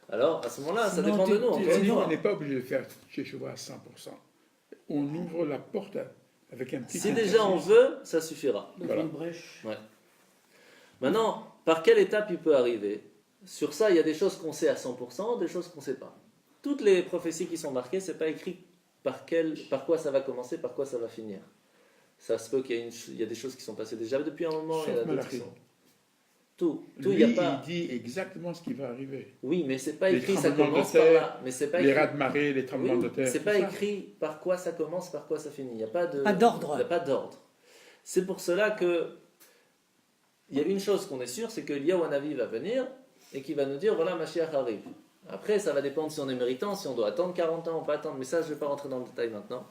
Alors, à ce moment-là, ça dépend de nous. On n'est pas obligé de faire tchouva à 100%. On ouvre la porte avec un petit... Si déjà on veut, ça suffira. Voilà. Une brèche. Ouais. Maintenant, par quelle étape il peut arriver? Sur ça, il y a des choses qu'on sait à 100%, des choses qu'on ne sait pas. Toutes les prophéties qui sont marquées, ce n'est pas écrit par quoi ça va commencer, par quoi ça va finir. Ça se peut qu'il y a des choses qui sont passées déjà depuis un moment. Il y a d'autres qui sont... Tout. Lui, il y a pas... il dit exactement ce qui va arriver. Oui, mais c'est pas écrit, ça commence par là. Mais c'est pas les raz-de-marée, les tremblements de terre. C'est pas écrit par quoi ça commence, par quoi ça finit. Il n'y a pas d'ordre. Il n'y a pas d'ordre. C'est pour cela que il y a une chose qu'on est sûr, c'est que Eliyahu Hanavi va venir et qui va nous dire voilà, Mashiach arrive. Après, ça va dépendre si on est méritant, si on doit attendre 40 ans ou pas attendre. Mais ça, je ne vais pas rentrer dans le détail maintenant.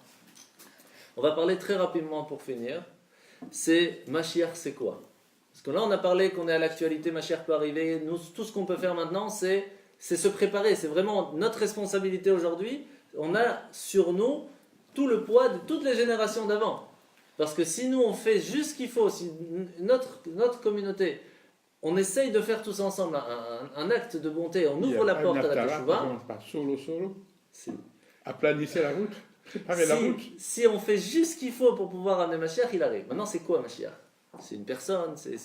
On va parler très rapidement pour finir. C'est Mashiach, c'est quoi? Parce que là, on a parlé qu'on est à l'actualité, Mashiach peut arriver. Nous, tout ce qu'on peut faire maintenant, c'est se préparer. C'est vraiment notre responsabilité aujourd'hui. On a sur nous tout le poids de toutes les générations d'avant. Parce que si nous, on fait juste ce qu'il faut, si notre communauté, on essaye de faire tous ensemble un acte de bonté, on ouvre la porte à la Teshuvah. Solo. Aplanissez la route. Préparez la route. Si on fait juste ce qu'il faut pour pouvoir amener Mashiach, il arrive. Maintenant, c'est quoi Mashiach? C'est une personne, c'est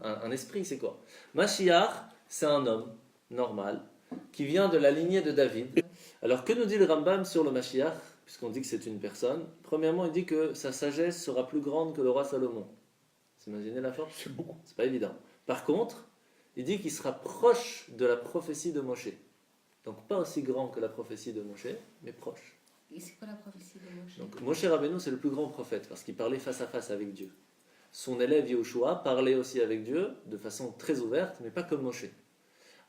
un esprit, c'est quoi? Mashiach, c'est un homme normal qui vient de la lignée de David. Alors, que nous dit le Rambam sur le Mashiach, puisqu'on dit que c'est une personne? Premièrement, il dit que sa sagesse sera plus grande que le roi Salomon. Vous imaginez la force? C'est beaucoup. C'est pas évident. Par contre, il dit qu'il sera proche de la prophétie de Moshe. Donc, pas aussi grand que la prophétie de Moshe, mais proche. Et c'est quoi la prophétie de Moshe? Donc, Moshe Rabbeinu, c'est le plus grand prophète parce qu'il parlait face à face avec Dieu. Son élève Yehoshua parlait aussi avec Dieu de façon très ouverte, mais pas comme Moshe.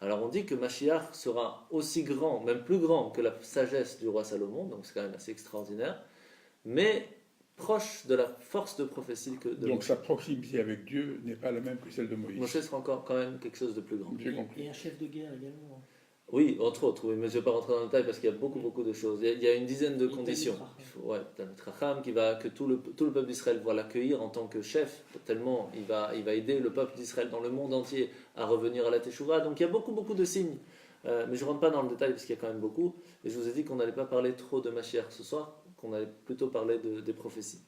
Alors on dit que Mashiach sera aussi grand, même plus grand que la sagesse du roi Salomon, donc c'est quand même assez extraordinaire, mais proche de la force de prophétie que de Donc Moshe. Sa proximité avec Dieu n'est pas la même que celle de Moïse. Moshe sera encore quand même quelque chose de plus grand. Et un chef de guerre également. Oui, entre autres, oui, mais je ne vais pas rentrer dans le détail parce qu'il y a beaucoup de choses. Il y a une dizaine de conditions. Talmid Chacham que tout le peuple d'Israël va l'accueillir en tant que chef, tellement il va aider le peuple d'Israël dans le monde entier à revenir à la Teshuvah. Donc il y a beaucoup de signes. Mais je ne rentre pas dans le détail parce qu'il y a quand même beaucoup. Et je vous ai dit qu'on n'allait pas parler trop de Mashiach ce soir, qu'on allait plutôt parler des prophéties.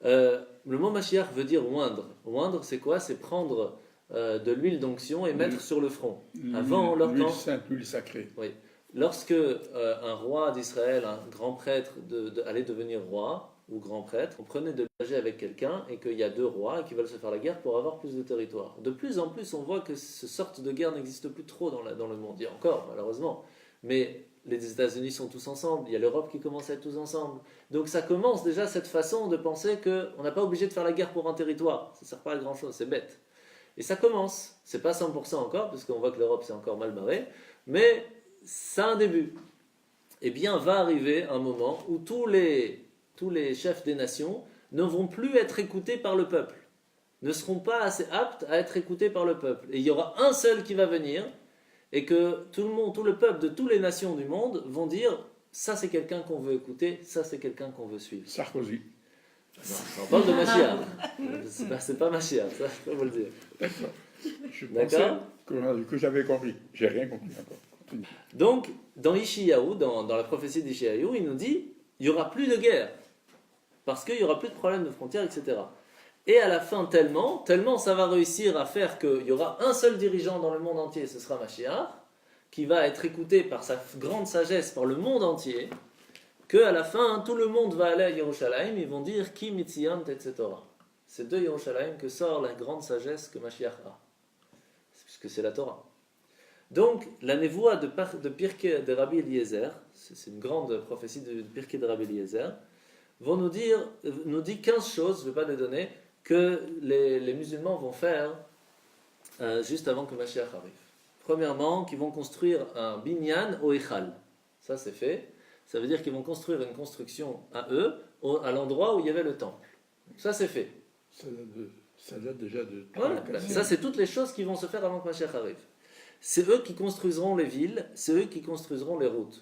Le mot Mashiach veut dire oindre. Oindre, c'est quoi? C'est prendre de l'huile d'onction et mettre sur le front. Avant leur l'huile temps, sainte, l'huile sacrée. Oui. Lorsque un roi d'Israël, un grand prêtre, allait devenir roi ou grand prêtre, on prenait de l'âge avec quelqu'un et qu'il y a deux rois qui veulent se faire la guerre pour avoir plus de territoire. De plus en plus, on voit que ce sorte de guerre n'existe plus trop dans le monde. Il y a encore, malheureusement. Mais les États-Unis sont tous ensemble, il y a l'Europe qui commence à être tous ensemble. Donc ça commence déjà cette façon de penser qu'on n'a pas obligé de faire la guerre pour un territoire. Ça ne sert pas à grand-chose, c'est bête. Et ça commence, c'est pas 100% encore, parce qu'on voit que l'Europe s'est encore mal barrée, mais c'est un début. Eh bien, va arriver un moment où tous les chefs des nations ne vont plus être écoutés par le peuple, ne seront pas assez aptes à être écoutés par le peuple. Et il y aura un seul qui va venir, et que tout le peuple de toutes les nations du monde vont dire ça c'est quelqu'un qu'on veut écouter, ça c'est quelqu'un qu'on veut suivre. Sarkozy. Non, on parle de Mashiach. C'est pas Mashiach, ça je peux vous le dire. D'accord. Je D'accord. pensais que j'avais compris. J'ai rien compris encore. Continue. Donc, dans Ishiyahu, dans la prophétie d'Ishiyahu, il nous dit il n'y aura plus de guerre, parce qu'il n'y aura plus de problème de frontières, etc. Et à la fin, tellement ça va réussir à faire qu'il y aura un seul dirigeant dans le monde entier, ce sera Mashiach, qui va être écouté par sa grande sagesse par le monde entier, qu'à la fin, tout le monde va aller à Yerushalayim, ils vont dire Ki mitzion etc. C'est de Yerushalayim que sort la grande sagesse que Mashiach a, puisque c'est la Torah. Donc, la névoie de Pirkei de Rabbi Eliezer, c'est une grande prophétie de Pirkei de Rabbi Eliezer, nous dit 15 choses, je ne vais pas les donner, que les musulmans vont faire juste avant que Mashiach arrive. Premièrement, qu'ils vont construire un binyan au Echal. Ça, c'est fait. Ça veut dire qu'ils vont construire une construction à eux, à l'endroit où il y avait le temple. Ça, c'est fait. Ça date déjà de... Voilà. Ça, c'est toutes les choses qui vont se faire avant que Mashiach arrive. C'est eux qui construiront les villes, c'est eux qui construiront les routes.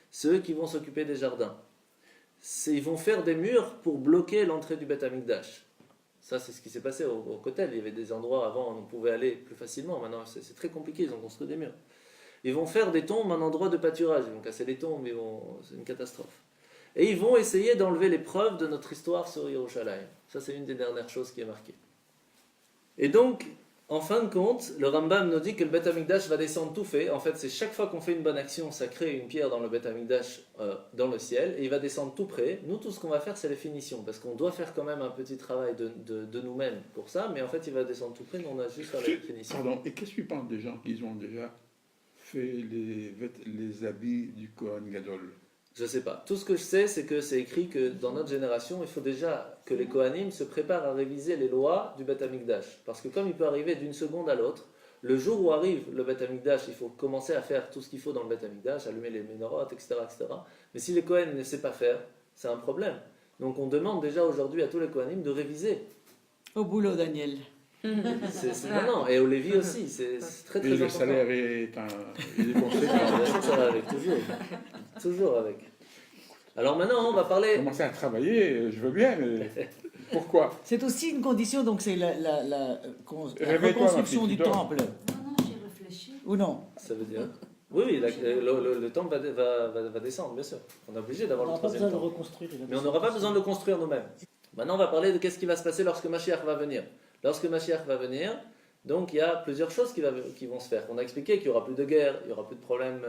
C'est eux qui vont s'occuper des jardins. Ils vont faire des murs pour bloquer l'entrée du Beth Amikdash. Ça, c'est ce qui s'est passé au Kotel. Il y avait des endroits avant où on pouvait aller plus facilement. Maintenant, c'est très compliqué, ils ont construit des murs. Ils vont faire des tombes un endroit de pâturage. Ils vont casser les tombes, c'est une catastrophe. Et ils vont essayer d'enlever les preuves de notre histoire sur Yerushalayim. Ça, c'est une des dernières choses qui est marquée. Et donc, en fin de compte, le Rambam nous dit que le Beth Amikdash va descendre tout fait. En fait, c'est chaque fois qu'on fait une bonne action, ça crée une pierre dans le Beth Amikdash dans le ciel, et il va descendre tout près. Nous, tout ce qu'on va faire, c'est les finitions, parce qu'on doit faire quand même un petit travail de nous-mêmes pour ça, mais en fait, il va descendre tout près, nous, on a juste à faire les finitions. Pardon, et qu'est-ce que tu penses des gens qui ont déjà fait les habits du Kohen Gadol? Je ne sais pas. Tout ce que je sais, c'est que c'est écrit que dans notre génération, il faut déjà que les Kohanim se préparent à réviser les lois du Beth Amikdash. Parce que comme il peut arriver d'une seconde à l'autre, le jour où arrive le Beth Amikdash, il faut commencer à faire tout ce qu'il faut dans le Beth Amikdash, allumer les menorot, etc., etc. Mais si les Kohanim ne savent pas faire, c'est un problème. Donc on demande déjà aujourd'hui à tous les Kohanim de réviser. Au boulot, Daniel. Non, et au Lévi aussi, c'est très très et important. le salaire est conséquent. Ça va avec, toujours avec. Alors maintenant, on va parler... Commencer à travailler, je veux bien, mais pourquoi? C'est aussi une condition, donc c'est la Réveille-toi, reconstruction ma du petite, temple. Non, j'ai réfléchi. Ou non? Ça veut dire... Oui, le temple va descendre, bien sûr. On est obligé d'avoir On le n'a pas troisième besoin de temple. reconstruire. Mais on n'aura pas besoin de le construire nous-mêmes. Maintenant, on va parler de qu'est-ce qui va se passer lorsque Mashiach va venir. Lorsque Mashiach va venir, donc il y a plusieurs choses qui vont se faire. On a expliqué qu'il n'y aura plus de guerre, il n'y aura plus de problème,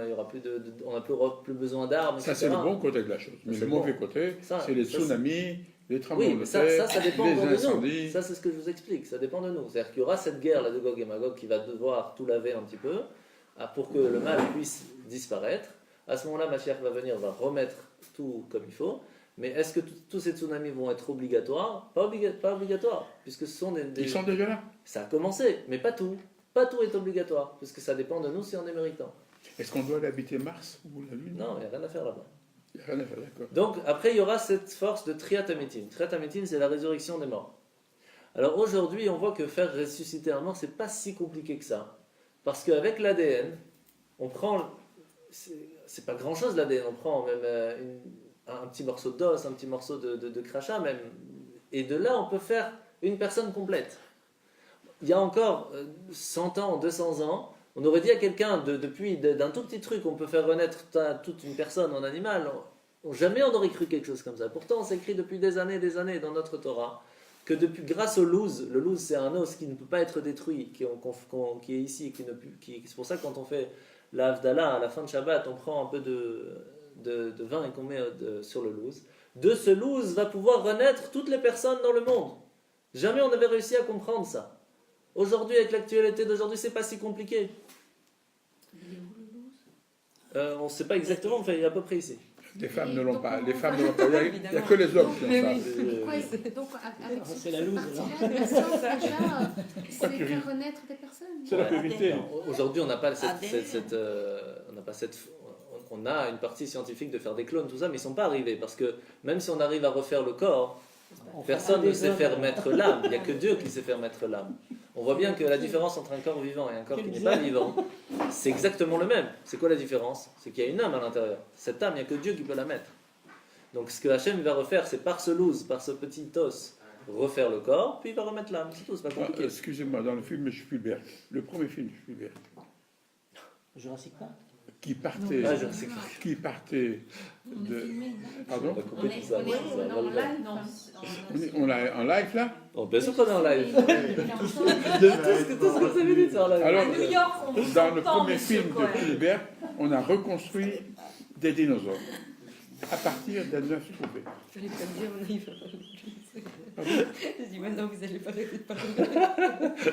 on n'a plus besoin d'armes, Ça, etc. c'est le bon côté de la chose. Mais le mauvais côté, c'est les tsunamis, les tremblements Oui, mais de terre, ça dépend les de nous. incendies. Ça, c'est ce que je vous explique. Ça dépend de nous. C'est-à-dire qu'il y aura cette guerre là, de Gog et Magog qui va devoir tout laver un petit peu pour que le mal puisse disparaître. À ce moment-là, Mashiach va venir, va remettre tout comme il faut. Mais est-ce que tous ces tsunamis vont être obligatoires? Pas obligatoires, puisque ce sont des... Ils sont déjà là. Ça a commencé, mais pas tout. Pas tout est obligatoire, puisque ça dépend de nous si on est méritant. Est-ce qu'on doit aller habiter Mars ou la Lune? Non, il n'y a rien à faire là-bas. Il n'y a rien à faire, d'accord. Donc, après, il y aura cette force de Triat Amitim. Triat Amitim, c'est la résurrection des morts. Alors aujourd'hui, on voit que faire ressusciter un mort, c'est pas si compliqué que ça. Parce qu'avec l'ADN, on prend... C'est pas grand-chose l'ADN, on prend même un petit morceau d'os, un petit morceau de crachat même. Et de là, on peut faire une personne complète. Il y a encore 100 ans, 200 ans, on aurait dit à quelqu'un, d'un tout petit truc, on peut faire renaître toute une personne en animal. Jamais on aurait cru quelque chose comme ça. Pourtant, c'est écrit depuis des années dans notre Torah, que grâce au louz, le louz c'est un os qui ne peut pas être détruit, qui est ici, c'est pour ça que quand on fait l'Havdalah, à la fin de Shabbat, on prend un peu de vin et qu'on met sur le louz. De ce louz va pouvoir renaître toutes les personnes dans le monde. Jamais on avait réussi à comprendre ça. Aujourd'hui, avec l'actualité d'aujourd'hui, c'est pas si compliqué. On ne sait pas exactement, enfin, il est à peu près ici. Les femmes ne l'ont pas. Les femmes ne l'ont pas. Il n'y a que les hommes qui ont ça. Donc, avec C'est la loose, partie-là de la science, déjà, c'est faire renaître des personnes. C'est la vérité. Aujourd'hui, on n'a pas on a une partie scientifique de faire des clones, tout ça, mais ils ne sont pas arrivés. Parce que même si on arrive à refaire le corps, personne ne sait faire mettre l'âme. Il n'y a que Dieu qui sait faire mettre l'âme. On voit bien que la différence entre un corps vivant et un corps qui n'est pas vivant, c'est exactement le même. C'est quoi la différence? C'est qu'il y a une âme à l'intérieur. Cette âme, il n'y a que Dieu qui peut la mettre. Donc ce que Hachem va refaire, c'est par ce loose, par ce petit os, refaire le corps, puis il va remettre l'âme. C'est tout, c'est pas compliqué. Excusez-moi, dans le film Spielberg, le premier film Spielberg, Jurassic Park. qui partait On est de... filmé, non Pardon? On va couper tout ça. on est en live, non. On est en live là? Oh, bien sûr qu'on est en live. Tout Tout ce que vous avez dit, c'est en live. Alors, À New York, on vous dans le entend, premier monsieur film de Cohen. Spielberg, on a reconstruit des dinosaures à partir d'un œuf trouvé. Je vais pas dire, on arrive. Pardon? Je dis, maintenant vous allez pas arrêter de parler.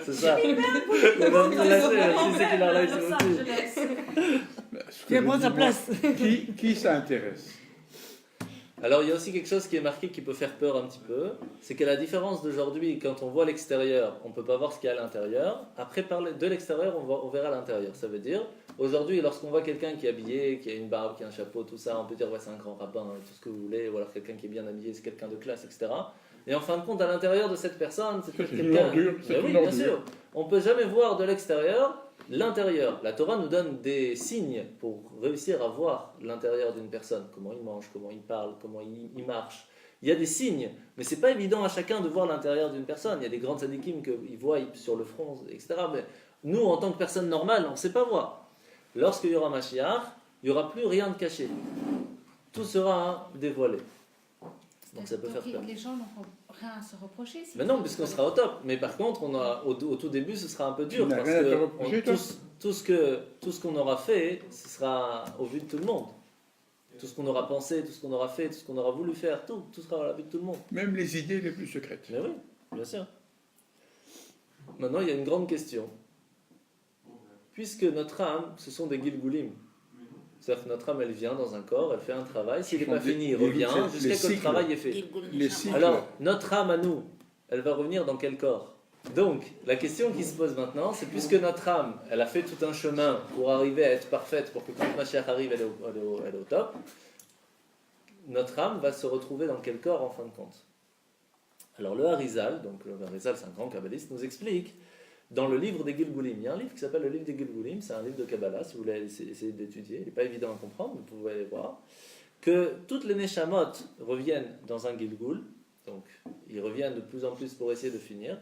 C'est ça. On va vous laisser, si c'est qu'il est en live, c'est Los aussi. Angeles. Ce que Viens je prendre dis, sa moi, place. Qui ça intéresse? Alors il y a aussi quelque chose qui est marqué qui peut faire peur un petit peu, c'est que la différence d'aujourd'hui, quand on voit l'extérieur, on ne peut pas voir ce qu'il y a à l'intérieur. Après, de l'extérieur, on verra l'intérieur. Ça veut dire, aujourd'hui, lorsqu'on voit quelqu'un qui est habillé, qui a une barbe, qui a un chapeau, tout ça, on peut dire, ouais, c'est un grand rabbin, tout ce que vous voulez, ou alors quelqu'un qui est bien habillé, c'est quelqu'un de classe, etc. Et en fin de compte, à l'intérieur de cette personne, c'est peut-être C'est une quelqu'un... ordure, c'est Ben une oui, bien ordure. sûr. On ne peut jamais voir de l'extérieur l'intérieur. La Torah nous donne des signes pour réussir à voir l'intérieur d'une personne. Comment il mange, comment il parle, comment il marche. Il y a des signes, mais c'est pas évident à chacun de voir l'intérieur d'une personne. Il y a des grands tzadikim qu'ils voient sur le front, etc. Mais nous, en tant que personne normale, on ne sait pas voir. Lorsqu'il y aura Mashiach, il n'y aura plus rien de caché. Tout sera dévoilé. Donc ça peut faire peur. Les gens n'auront rien à se reprocher. Mais non, puisqu'on sera au top. Mais par contre, au tout début, ce sera un peu dur. Tu n'as Parce rien à te que reprocher, toi tout ce qu'on aura fait, ce sera au vu de tout le monde. Tout ce qu'on aura pensé, tout ce qu'on aura fait, tout ce qu'on aura voulu faire, tout sera à la vue de tout le monde. Même les idées les plus secrètes. Mais oui, bien sûr. Maintenant, il y a une grande question. Puisque notre âme, ce sont des Gilgulim. C'est-à-dire que notre âme, elle vient dans un corps, elle fait un travail. S'il n'est pas fini, il revient jusqu'à ce que le travail est fait. Les cycles. Alors, notre âme à nous, elle va revenir dans quel corps? Donc, la question qui se pose maintenant, c'est puisque notre âme, elle a fait tout un chemin pour arriver à être parfaite, pour que quand Mashiach arrive, elle est au top, notre âme va se retrouver dans quel corps en fin de compte? Alors, le Harizal, donc le Harizal, c'est un grand kabbaliste, nous explique dans le livre des Gilgulim. Il y a un livre qui s'appelle le livre des Gilgulim, c'est un livre de Kabbalah, si vous voulez essayer d'étudier, il n'est pas évident à comprendre, mais vous pouvez aller voir, que toutes les Neshamot reviennent dans un Gilgul, donc ils reviennent de plus en plus pour essayer de finir,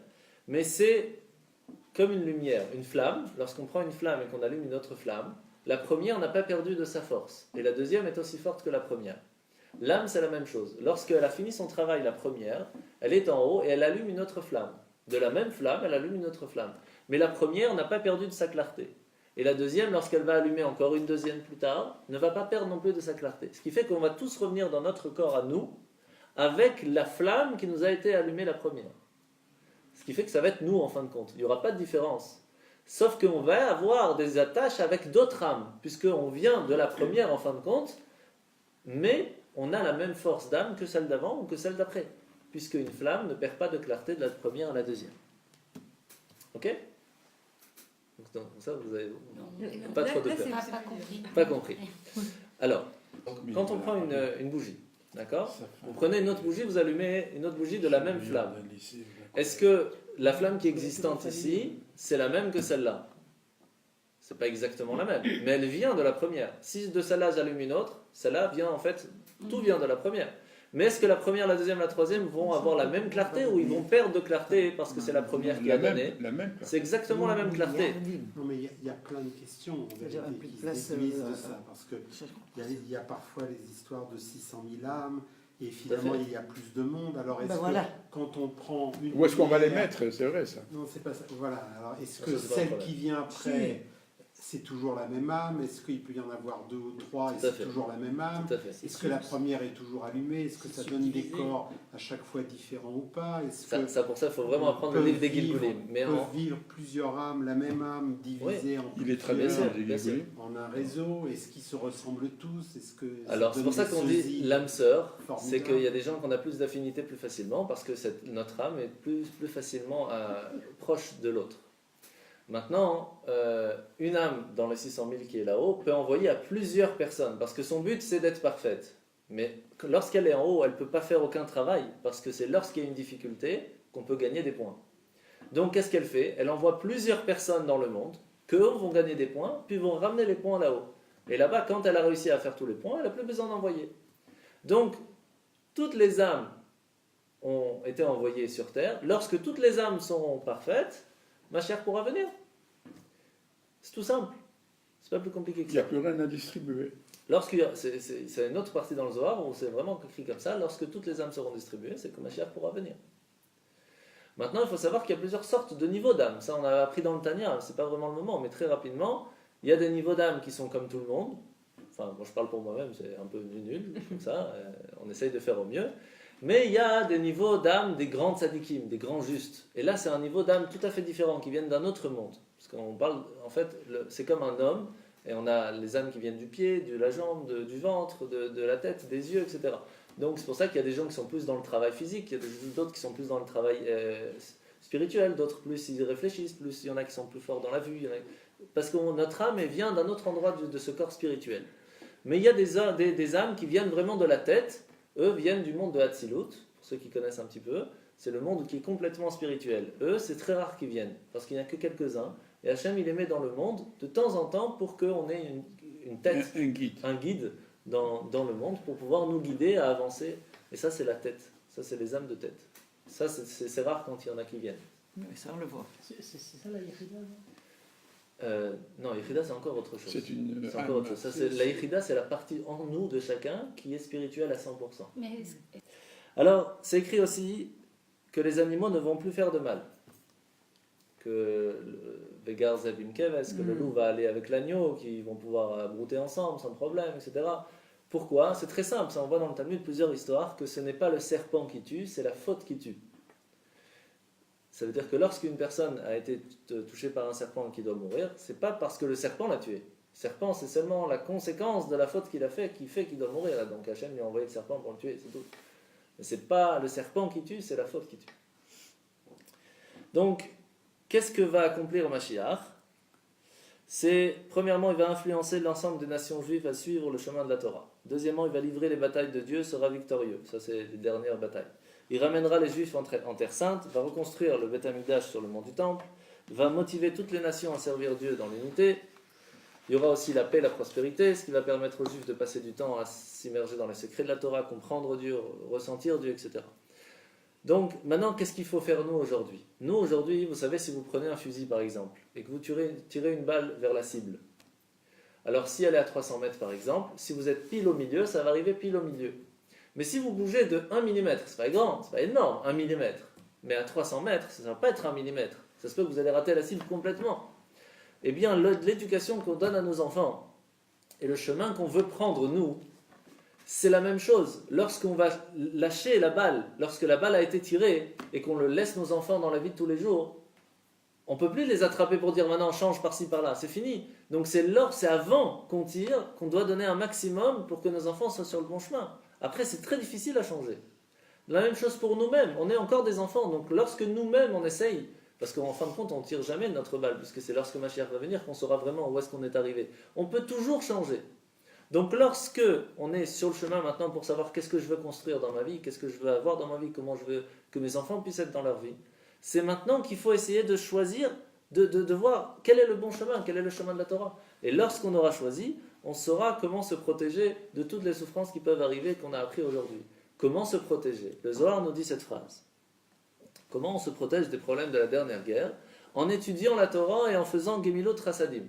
mais c'est comme une lumière, une flamme. Lorsqu'on prend une flamme et qu'on allume une autre flamme, la première n'a pas perdu de sa force, et la deuxième est aussi forte que la première. L'âme, c'est la même chose. Lorsqu'elle a fini son travail, la première, elle est en haut et elle allume une autre flamme. De la même flamme, elle allume une autre flamme. Mais la première n'a pas perdu de sa clarté. Et la deuxième, lorsqu'elle va allumer encore une deuxième plus tard, ne va pas perdre non plus de sa clarté. Ce qui fait qu'on va tous revenir dans notre corps à nous, avec la flamme qui nous a été allumée la première. Ce qui fait que ça va être nous en fin de compte. Il n'y aura pas de différence. Sauf qu'on va avoir des attaches avec d'autres âmes, puisqu'on vient de la première en fin de compte, mais on a la même force d'âme que celle d'avant ou que celle d'après, puisqu'une flamme ne perd pas de clarté de la première à la deuxième. Ok? Donc ça, vous avez pas trop de peur. Pas compris. Pas compris. Alors, quand on prend une bougie, d'accord? Vous prenez une autre bougie, vous allumez une autre bougie de la même flamme. Est-ce que la flamme qui est existante ici, c'est la même que celle-là? C'est pas exactement la même, mais elle vient de la première. Si de celle-là j'allume une autre, celle-là vient en fait, tout vient de la première. Mais est-ce que la première, la deuxième, la troisième vont avoir la même clarté ou ils vont perdre de clarté parce que c'est la première qui a donné? C'est exactement la même clarté. Non, mais il y a plein de questions en C'est-à-dire vérité, un plus de qui place, se déduisent de ça. Parce qu'il y a parfois les histoires de 600 000 âmes, et finalement il y a plus de monde. Alors est-ce que quand on prend une. Où est-ce qu'on va les mettre? C'est vrai ça. Non, c'est pas ça. Voilà. Alors est-ce Ça, que c'est pas un celle problème. qui vient après, c'est toujours la même âme? Est-ce qu'il peut y en avoir deux ou trois et Tout à c'est fait. toujours la même âme? Tout à fait. Est-ce que la première est toujours allumée? Est-ce que ça donne des corps à chaque fois différents ou pas? Est-ce que Ça, pour ça, il faut vraiment apprendre le livre des Gilgulim. Mais peuvent vivre plusieurs âmes, la même âme divisée en Il est très Bien sûr, bien, bien sûr. en un réseau? Est-ce qu'ils se ressemblent tous? Est-ce que Alors, c'est donne pour ça des qu'on dit sosies l'âme sœur, c'est formidables? qu'il y a des gens qu'on a plus d'affinité plus facilement parce que notre âme est plus facilement proche de l'autre. Maintenant, une âme dans les 600 000 qui est là-haut peut envoyer à plusieurs personnes parce que son but c'est d'être parfaite. Mais lorsqu'elle est en haut, elle ne peut pas faire aucun travail parce que c'est lorsqu'il y a une difficulté qu'on peut gagner des points. Donc qu'est-ce qu'elle fait? Elle envoie plusieurs personnes dans le monde, qu'eux vont gagner des points, puis vont ramener les points là-haut. Et là-bas, quand elle a réussi à faire tous les points, elle n'a plus besoin d'envoyer. Donc, toutes les âmes ont été envoyées sur Terre. Lorsque toutes les âmes sont parfaites, Mashiach pourra venir. C'est tout simple. C'est pas plus compliqué que ça. Il n'y a plus rien à distribuer. C'est une autre partie dans le Zohar où c'est vraiment écrit comme ça. Lorsque toutes les âmes seront distribuées, c'est que Mashiach pourra venir. Maintenant, il faut savoir qu'il y a plusieurs sortes de niveaux d'âmes. Ça, on a appris dans le Tanya. C'est pas vraiment le moment, mais très rapidement, il y a des niveaux d'âmes qui sont comme tout le monde. Enfin, moi je parle pour moi-même, c'est un peu nul, comme ça. On essaye de faire au mieux. Mais il y a des niveaux d'âme, des grands tzadikim, des grands justes. Et là, c'est un niveau d'âme tout à fait différent, qui viennent d'un autre monde. Parce qu'on parle, en fait, c'est comme un homme, et on a les âmes qui viennent du pied, de la jambe, du ventre, de la tête, des yeux, etc. Donc c'est pour ça qu'il y a des gens qui sont plus dans le travail physique, il y a d'autres qui sont plus dans le travail spirituel, d'autres plus ils réfléchissent, plus il y en a qui sont plus forts dans la vue. Parce que notre âme vient d'un autre endroit de ce corps spirituel. Mais il y a des âmes qui viennent vraiment de la tête. Eux viennent du monde de Hatzilut, pour ceux qui connaissent un petit peu. C'est le monde qui est complètement spirituel. Eux, c'est très rare qu'ils viennent, parce qu'il n'y a que quelques-uns. Et Hachem, il les met dans le monde de temps en temps pour qu'on ait une tête, un guide dans le monde, pour pouvoir nous guider à avancer. Et ça, c'est la tête. Ça, c'est les âmes de tête. Ça, c'est rare quand il y en a qui viennent. Oui, ça, on le voit. C'est ça la Yechida, non, Yechida, c'est encore autre chose. C'est encore autre chose. La Yechida, c'est la partie en nous de chacun qui est spirituelle à 100%. Mais Alors, c'est écrit aussi que les animaux ne vont plus faire de mal. Que Vegar Zebim Keves, que le loup va aller avec l'agneau, qu'ils vont pouvoir brouter ensemble sans problème, etc. Pourquoi? C'est très simple, ça on voit dans le Talmud plusieurs histoires, que ce n'est pas le serpent qui tue, c'est la faute qui tue. Ça veut dire que lorsqu'une personne a été touchée par un serpent qui doit mourir, c'est pas parce que le serpent l'a tué. Le serpent, c'est seulement la conséquence de la faute qu'il a fait qui fait qu'il doit mourir. Donc Hachem lui a envoyé le serpent pour le tuer, c'est tout. Mais c'est pas le serpent qui tue, c'est la faute qui tue. Donc, qu'est-ce que va accomplir Mashiach? C'est, premièrement, il va influencer l'ensemble des nations juives à suivre le chemin de la Torah. Deuxièmement, il va livrer les batailles de Dieu, sera victorieux. Ça, c'est les dernières batailles. Il ramènera les Juifs en Terre Sainte, va reconstruire le Beth Amikdash sur le mont du Temple, va motiver toutes les nations à servir Dieu dans l'unité. Il y aura aussi la paix, la prospérité, ce qui va permettre aux Juifs de passer du temps à s'immerger dans les secrets de la Torah, comprendre Dieu, ressentir Dieu, etc. Donc, maintenant, qu'est-ce qu'il faut faire nous aujourd'hui? Nous, aujourd'hui, vous savez, si vous prenez un fusil par exemple, et que vous tirez une balle vers la cible, alors si elle est à 300 mètres par exemple, si vous êtes pile au milieu, ça va arriver pile au milieu. Mais si vous bougez de 1 mm, c'est pas grand, c'est pas énorme, 1 mm, mais à 300 mètres, ça ne va pas être 1 mm. Ça se peut que vous allez rater la cible complètement. Eh bien, l'éducation qu'on donne à nos enfants et le chemin qu'on veut prendre nous, c'est la même chose. Lorsqu'on va lâcher la balle, lorsque la balle a été tirée et qu'on le laisse nos enfants dans la vie de tous les jours, on ne peut plus les attraper pour dire maintenant change par-ci par-là, c'est fini. Donc c'est avant qu'on tire qu'on doit donner un maximum pour que nos enfants soient sur le bon chemin. Après, c'est très difficile à changer. La même chose pour nous-mêmes. On est encore des enfants. Donc, lorsque nous-mêmes, on essaye, parce qu'en fin de compte, on ne tire jamais de notre balle, puisque c'est lorsque Mashiach va venir qu'on saura vraiment où est-ce qu'on est arrivé. On peut toujours changer. Donc, lorsque on est sur le chemin maintenant pour savoir qu'est-ce que je veux construire dans ma vie, qu'est-ce que je veux avoir dans ma vie, comment je veux que mes enfants puissent être dans leur vie, c'est maintenant qu'il faut essayer de choisir, de voir quel est le bon chemin, quel est le chemin de la Torah. Et lorsqu'on aura choisi, on saura comment se protéger de toutes les souffrances qui peuvent arriver qu'on a appris aujourd'hui. Comment se protéger? Le Zohar nous dit cette phrase. Comment on se protège des problèmes de la dernière guerre? En étudiant la Torah et en faisant Gemilot Rasadim.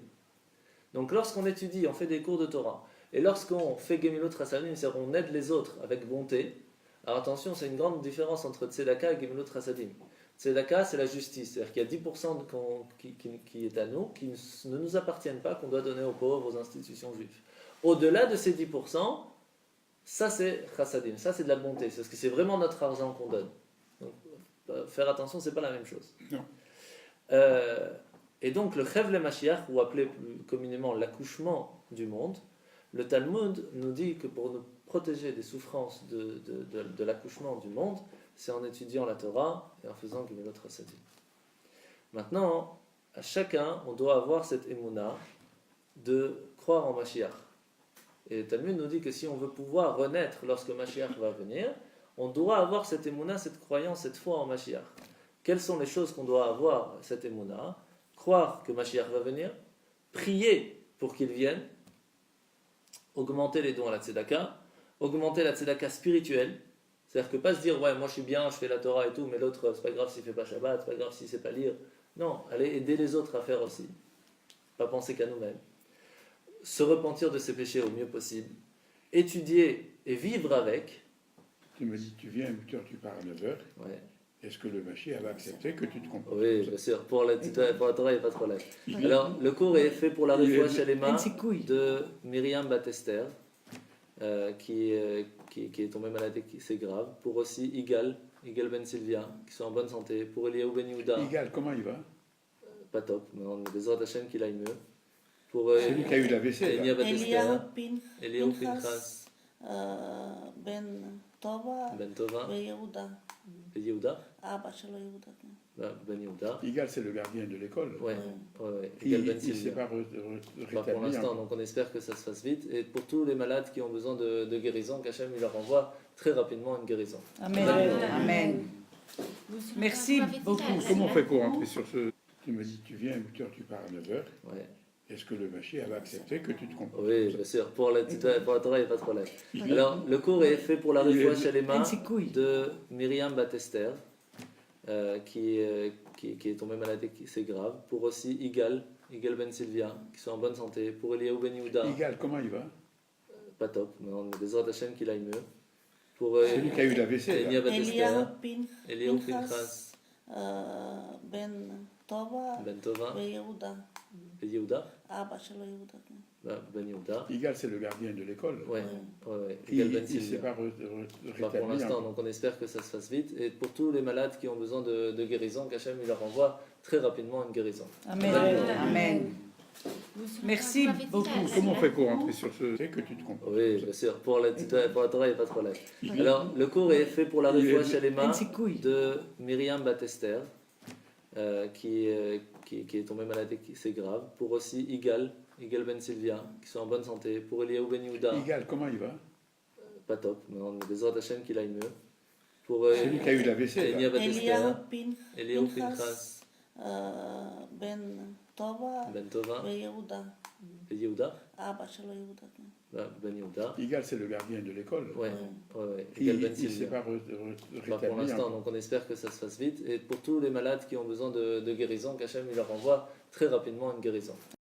Donc lorsqu'on étudie, on fait des cours de Torah, et lorsqu'on fait Gemilot Rasadim, c'est-à-dire on aide les autres avec bonté. Alors attention, c'est une grande différence entre Tzedaka et Gemilot Rasadim. Tzedaka, c'est la justice, c'est-à-dire qu'il y a 10% qui est à nous, qui ne nous appartiennent pas, qu'on doit donner aux pauvres, aux institutions juives. Au-delà de ces 10%, ça c'est chassadim, ça c'est de la bonté, parce que c'est vraiment notre argent qu'on donne. Donc, faire attention, c'est pas la même chose. Non. Et donc le Chevle Mashiach, ou appelé plus communément l'accouchement du monde, le Talmud nous dit que pour nous protéger des souffrances de l'accouchement du monde, c'est en étudiant la Torah et en faisant Gemilot Rasadim. Maintenant, à chacun, on doit avoir cette émouna de croire en Mashiach. Et le Talmud nous dit que si on veut pouvoir renaître lorsque Mashiach va venir, on doit avoir cette émouna, cette croyance, cette foi en Mashiach. quelles sont les choses qu'on doit avoir, cette émouna? Croire que Mashiach va venir, prier pour qu'il vienne, augmenter les dons à la tzedaka, augmenter la tzedaka spirituelle, c'est-à-dire que pas se dire ouais moi je suis bien, je fais la Torah et tout, mais l'autre c'est pas grave s'il fait pas Shabbat, c'est pas grave s'il sait pas lire. Non, allez aider les autres à faire aussi, pas penser qu'à nous-mêmes. Se repentir de ses péchés au mieux possible, étudier et vivre avec. Tu me dis tu viens à 8h, tu pars à 9h. Ouais. Est-ce que le Mashiach va accepter que tu te comportes? Oui, bien sûr. Pour la Torah, il n'y a pas de problème. Alors, le cours est fait pour la Refoua Shalema de Myriam Batester, qui est tombée malade et c'est grave. Pour aussi Igal Ben Sylvia, qui sont en bonne santé. Pour Eliaou Ben Yehuda. Igal, comment il va? Pas top, mais on a des ordres d'Hachem qu'il aille mieux. Pour celui qui a eu l'AVC. Enya Batester. Eliaou Pinchas. Ben Tova. Yehuda. Ben Yehuda. Igal, c'est le gardien de l'école. Ouais. Il Ben s'est pas pas pour l'instant, donc on espère que ça se fasse vite. Et pour tous les malades qui ont besoin de guérison, qu'Hachem il leur envoie très rapidement une guérison. Amen. Amen. Merci beaucoup. Comment on fait pour rentrer sur ce... Tu me dis tu viens à 8h, tu pars à 9h. Ouais. Est-ce que le Mashiach va accepter que tu te comportes? Oui, bien sûr. Pour la Torah, il n'y a pas de problème. Alors, le cours est fait pour la Refoua Shalema de Myriam Batester, qui est tombée malade et c'est grave. Pour aussi Igal Ben Sylvia, qui sont en bonne santé. Pour Eliaou Ben Yehuda. Igal, comment il va? Pas top, mais on a des ordres d'Hachem qu'il aille mieux. Pour celui qui a eu l'AVC. Enya Batester. Eliaou Pinchas. Ben Tova. Yehuda. Ben Yehuda. Igal, c'est le gardien de l'école. Ouais. Il s'est pas pas pour l'instant, donc on espère que ça se fasse vite. Et pour tous les malades qui ont besoin de guérison, qu'Hachem il leur envoie très rapidement une guérison. Amen. Amen. Merci beaucoup. Comment on fait pour rentrer sur ce... que tu te comportes? Oui, bien sûr. Pour la Torah, il n'y a pas de problème. Alors, le cours est fait pour la Refoua Shalema de Myriam Batester, qui est tombée malade et c'est grave. Pour aussi Igal Ben Sylvia, qui sont en bonne santé. Pour Eliaou Ben Yehuda. Igal, comment il va? Pas top, mais on a des ordres d'Hachem qu'il aille mieux. Pour celui qui a eu l'AVC. Enya Batester. Eliaou Pinchas. Ben Tova. Yehuda. Ben Yehuda. Igal, c'est le gardien de l'école. Ouais. Il s'est pas pas pour l'instant, donc on espère que ça se fasse vite. Et pour tous les malades qui ont besoin de guérison, qu'Hachem il leur envoie très rapidement une guérison.